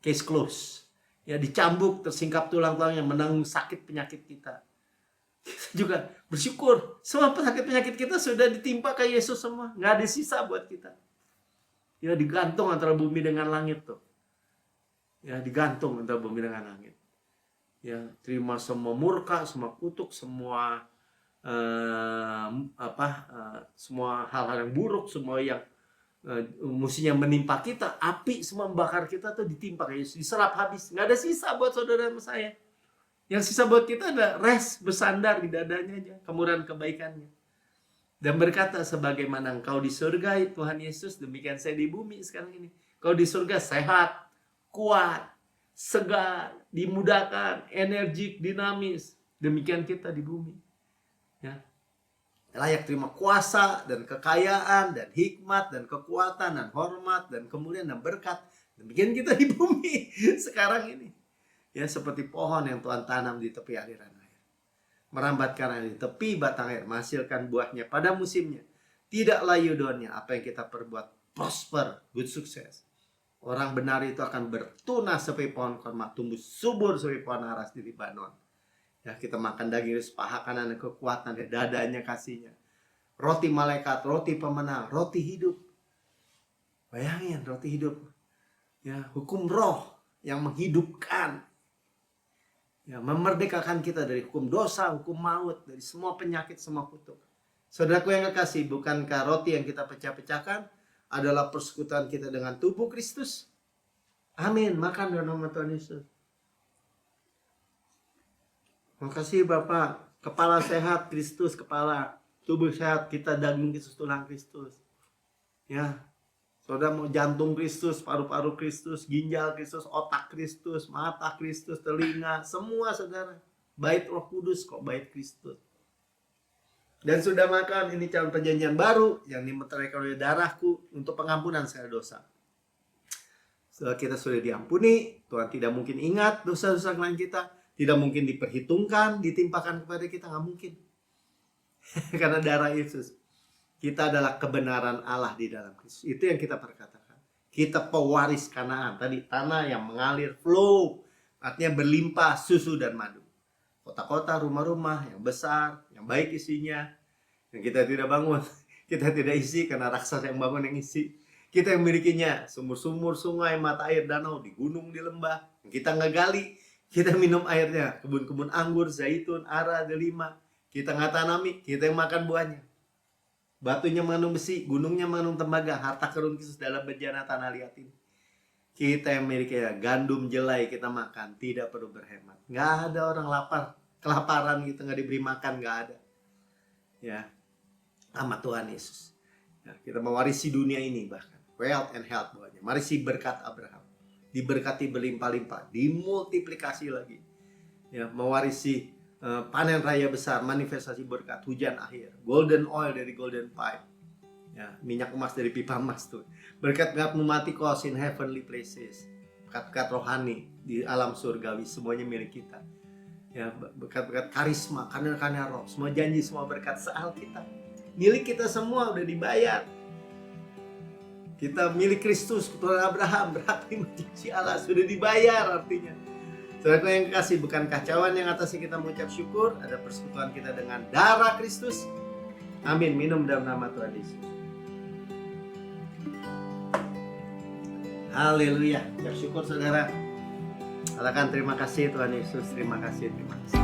Case close. Ya, dicambuk, tersingkap tulang-tulang yang menanggung sakit penyakit kita. Kita juga bersyukur. Semua penyakit kita sudah ditimpa ke Yesus semua. Nggak ada sisa buat kita. Ya, digantung antara bumi dengan langit tuh. Ya, digantung antara bumi dengan langit. Ya, terima semua murka, semua kutuk, semua semua hal-hal yang buruk, semua yang mestinya menimpa kita, api semua membakar kita tuh ditimpa kayak Yesus, diserap habis, nggak ada sisa buat saudara dan saya. Yang sisa buat kita ada rest, bersandar di dadanya aja, kemurahan kebaikannya. Dan berkata, sebagaimana engkau di surga Tuhan Yesus, demikian saya di bumi sekarang ini. Kau di surga sehat, kuat, segar, dimudahkan, energik, dinamis. Demikian kita di bumi. Ya. Layak terima kuasa dan kekayaan dan hikmat dan kekuatan dan hormat dan kemuliaan dan berkat. Demikian kita di bumi sekarang ini. Ya, seperti pohon yang Tuhan tanam di tepi aliran air. Merambatkan air di tepi batang air, menghasilkan buahnya pada musimnya. Tidak layu daunnya, apa yang kita perbuat prosper, good success. Orang benar itu akan bertunas seperti pohon korma, tumbuh subur seperti pohon aras di Libanon. Ya, kita makan daging paha kanan dan kekuatan, dadanya kasihnya. Roti malaikat, roti pemenang, roti hidup. Bayangin roti hidup. Ya, hukum roh yang menghidupkan. Ya, memerdekakan kita dari hukum dosa, hukum maut, dari semua penyakit, semua kutuk. Saudaraku yang kekasih, bukankah roti yang kita pecah-pecahkan adalah persekutuan kita dengan tubuh Kristus? Amin. Makan dalam nama Tuhan Yesus. Makasih Bapak. Kepala sehat Kristus, kepala. Tubuh sehat, kita daging Kristus, tulang Kristus. Ya. Saudara mau jantung Kristus, paru-paru Kristus, ginjal Kristus, otak Kristus, mata Kristus, telinga, semua saudara. Bait Roh Kudus kok, bait Kristus. Dan sudah makan, ini calon perjanjian baru yang dimeteraikan oleh darahku untuk pengampunan segala dosa. Setelah kita sudah diampuni, Tuhan tidak mungkin ingat dosa-dosa kesalahan kita, tidak mungkin diperhitungkan, ditimpakan kepada kita, nggak mungkin. Karena darah Yesus. Kita adalah kebenaran Allah di dalam Kristus. Itu yang kita perkatakan. Kita pewaris Kanaan. Tadi tanah yang mengalir, flow. Artinya berlimpah susu dan madu. Kota-kota, rumah-rumah yang besar, yang baik isinya. Yang kita tidak bangun. Kita tidak isi karena raksasa yang bangun yang isi. Kita yang memilikinya sumur-sumur, sungai, mata air, danau, di gunung, di lembah. Yang kita nggak gali, kita minum airnya. Kebun-kebun anggur, zaitun, ara, delima. Kita nggak tanami, kita yang makan buahnya. Batunya mengandung besi, gunungnya mengandung tembaga, harta karun Kristus dalam bejana tanah liat ini. Kita yang memilikinya, gandum jelai kita makan, tidak perlu berhemat. Nggak ada orang lapar, kelaparan gitu, nggak diberi makan, nggak ada. Ya, sama Tuhan Yesus. Ya, kita mewarisi dunia ini bahkan. Wealth and health buahnya. Marisi berkat Abraham. Diberkati berlimpah-limpah. Dimultiplikasi lagi. Ya, mewarisi panen raya besar. Manifestasi berkat. Hujan akhir. Golden oil dari golden pipe. Ya, minyak emas dari pipa emas tuh. Berkat-berkat pneumatikos in heavenly places. Berkat-berkat rohani di alam surgawi. Semuanya milik kita. Ya, berkat-berkat karisma. Kanar-kanar roh. Semua janji, semua berkat seal kita. Milik kita semua udah dibayar. Kita milik Kristus, keturunan Abraham, berhak terima janji Allah, sudah dibayar artinya. Saudara yang kekasih, bukan kacauan yang atasnya kita mengucap syukur, ada persekutuan kita dengan darah Kristus. Amin, minum dalam nama Tuhan Yesus. Haleluya, ucap syukur saudara. Katakan terima kasih Tuhan Yesus, terima kasih, terima kasih.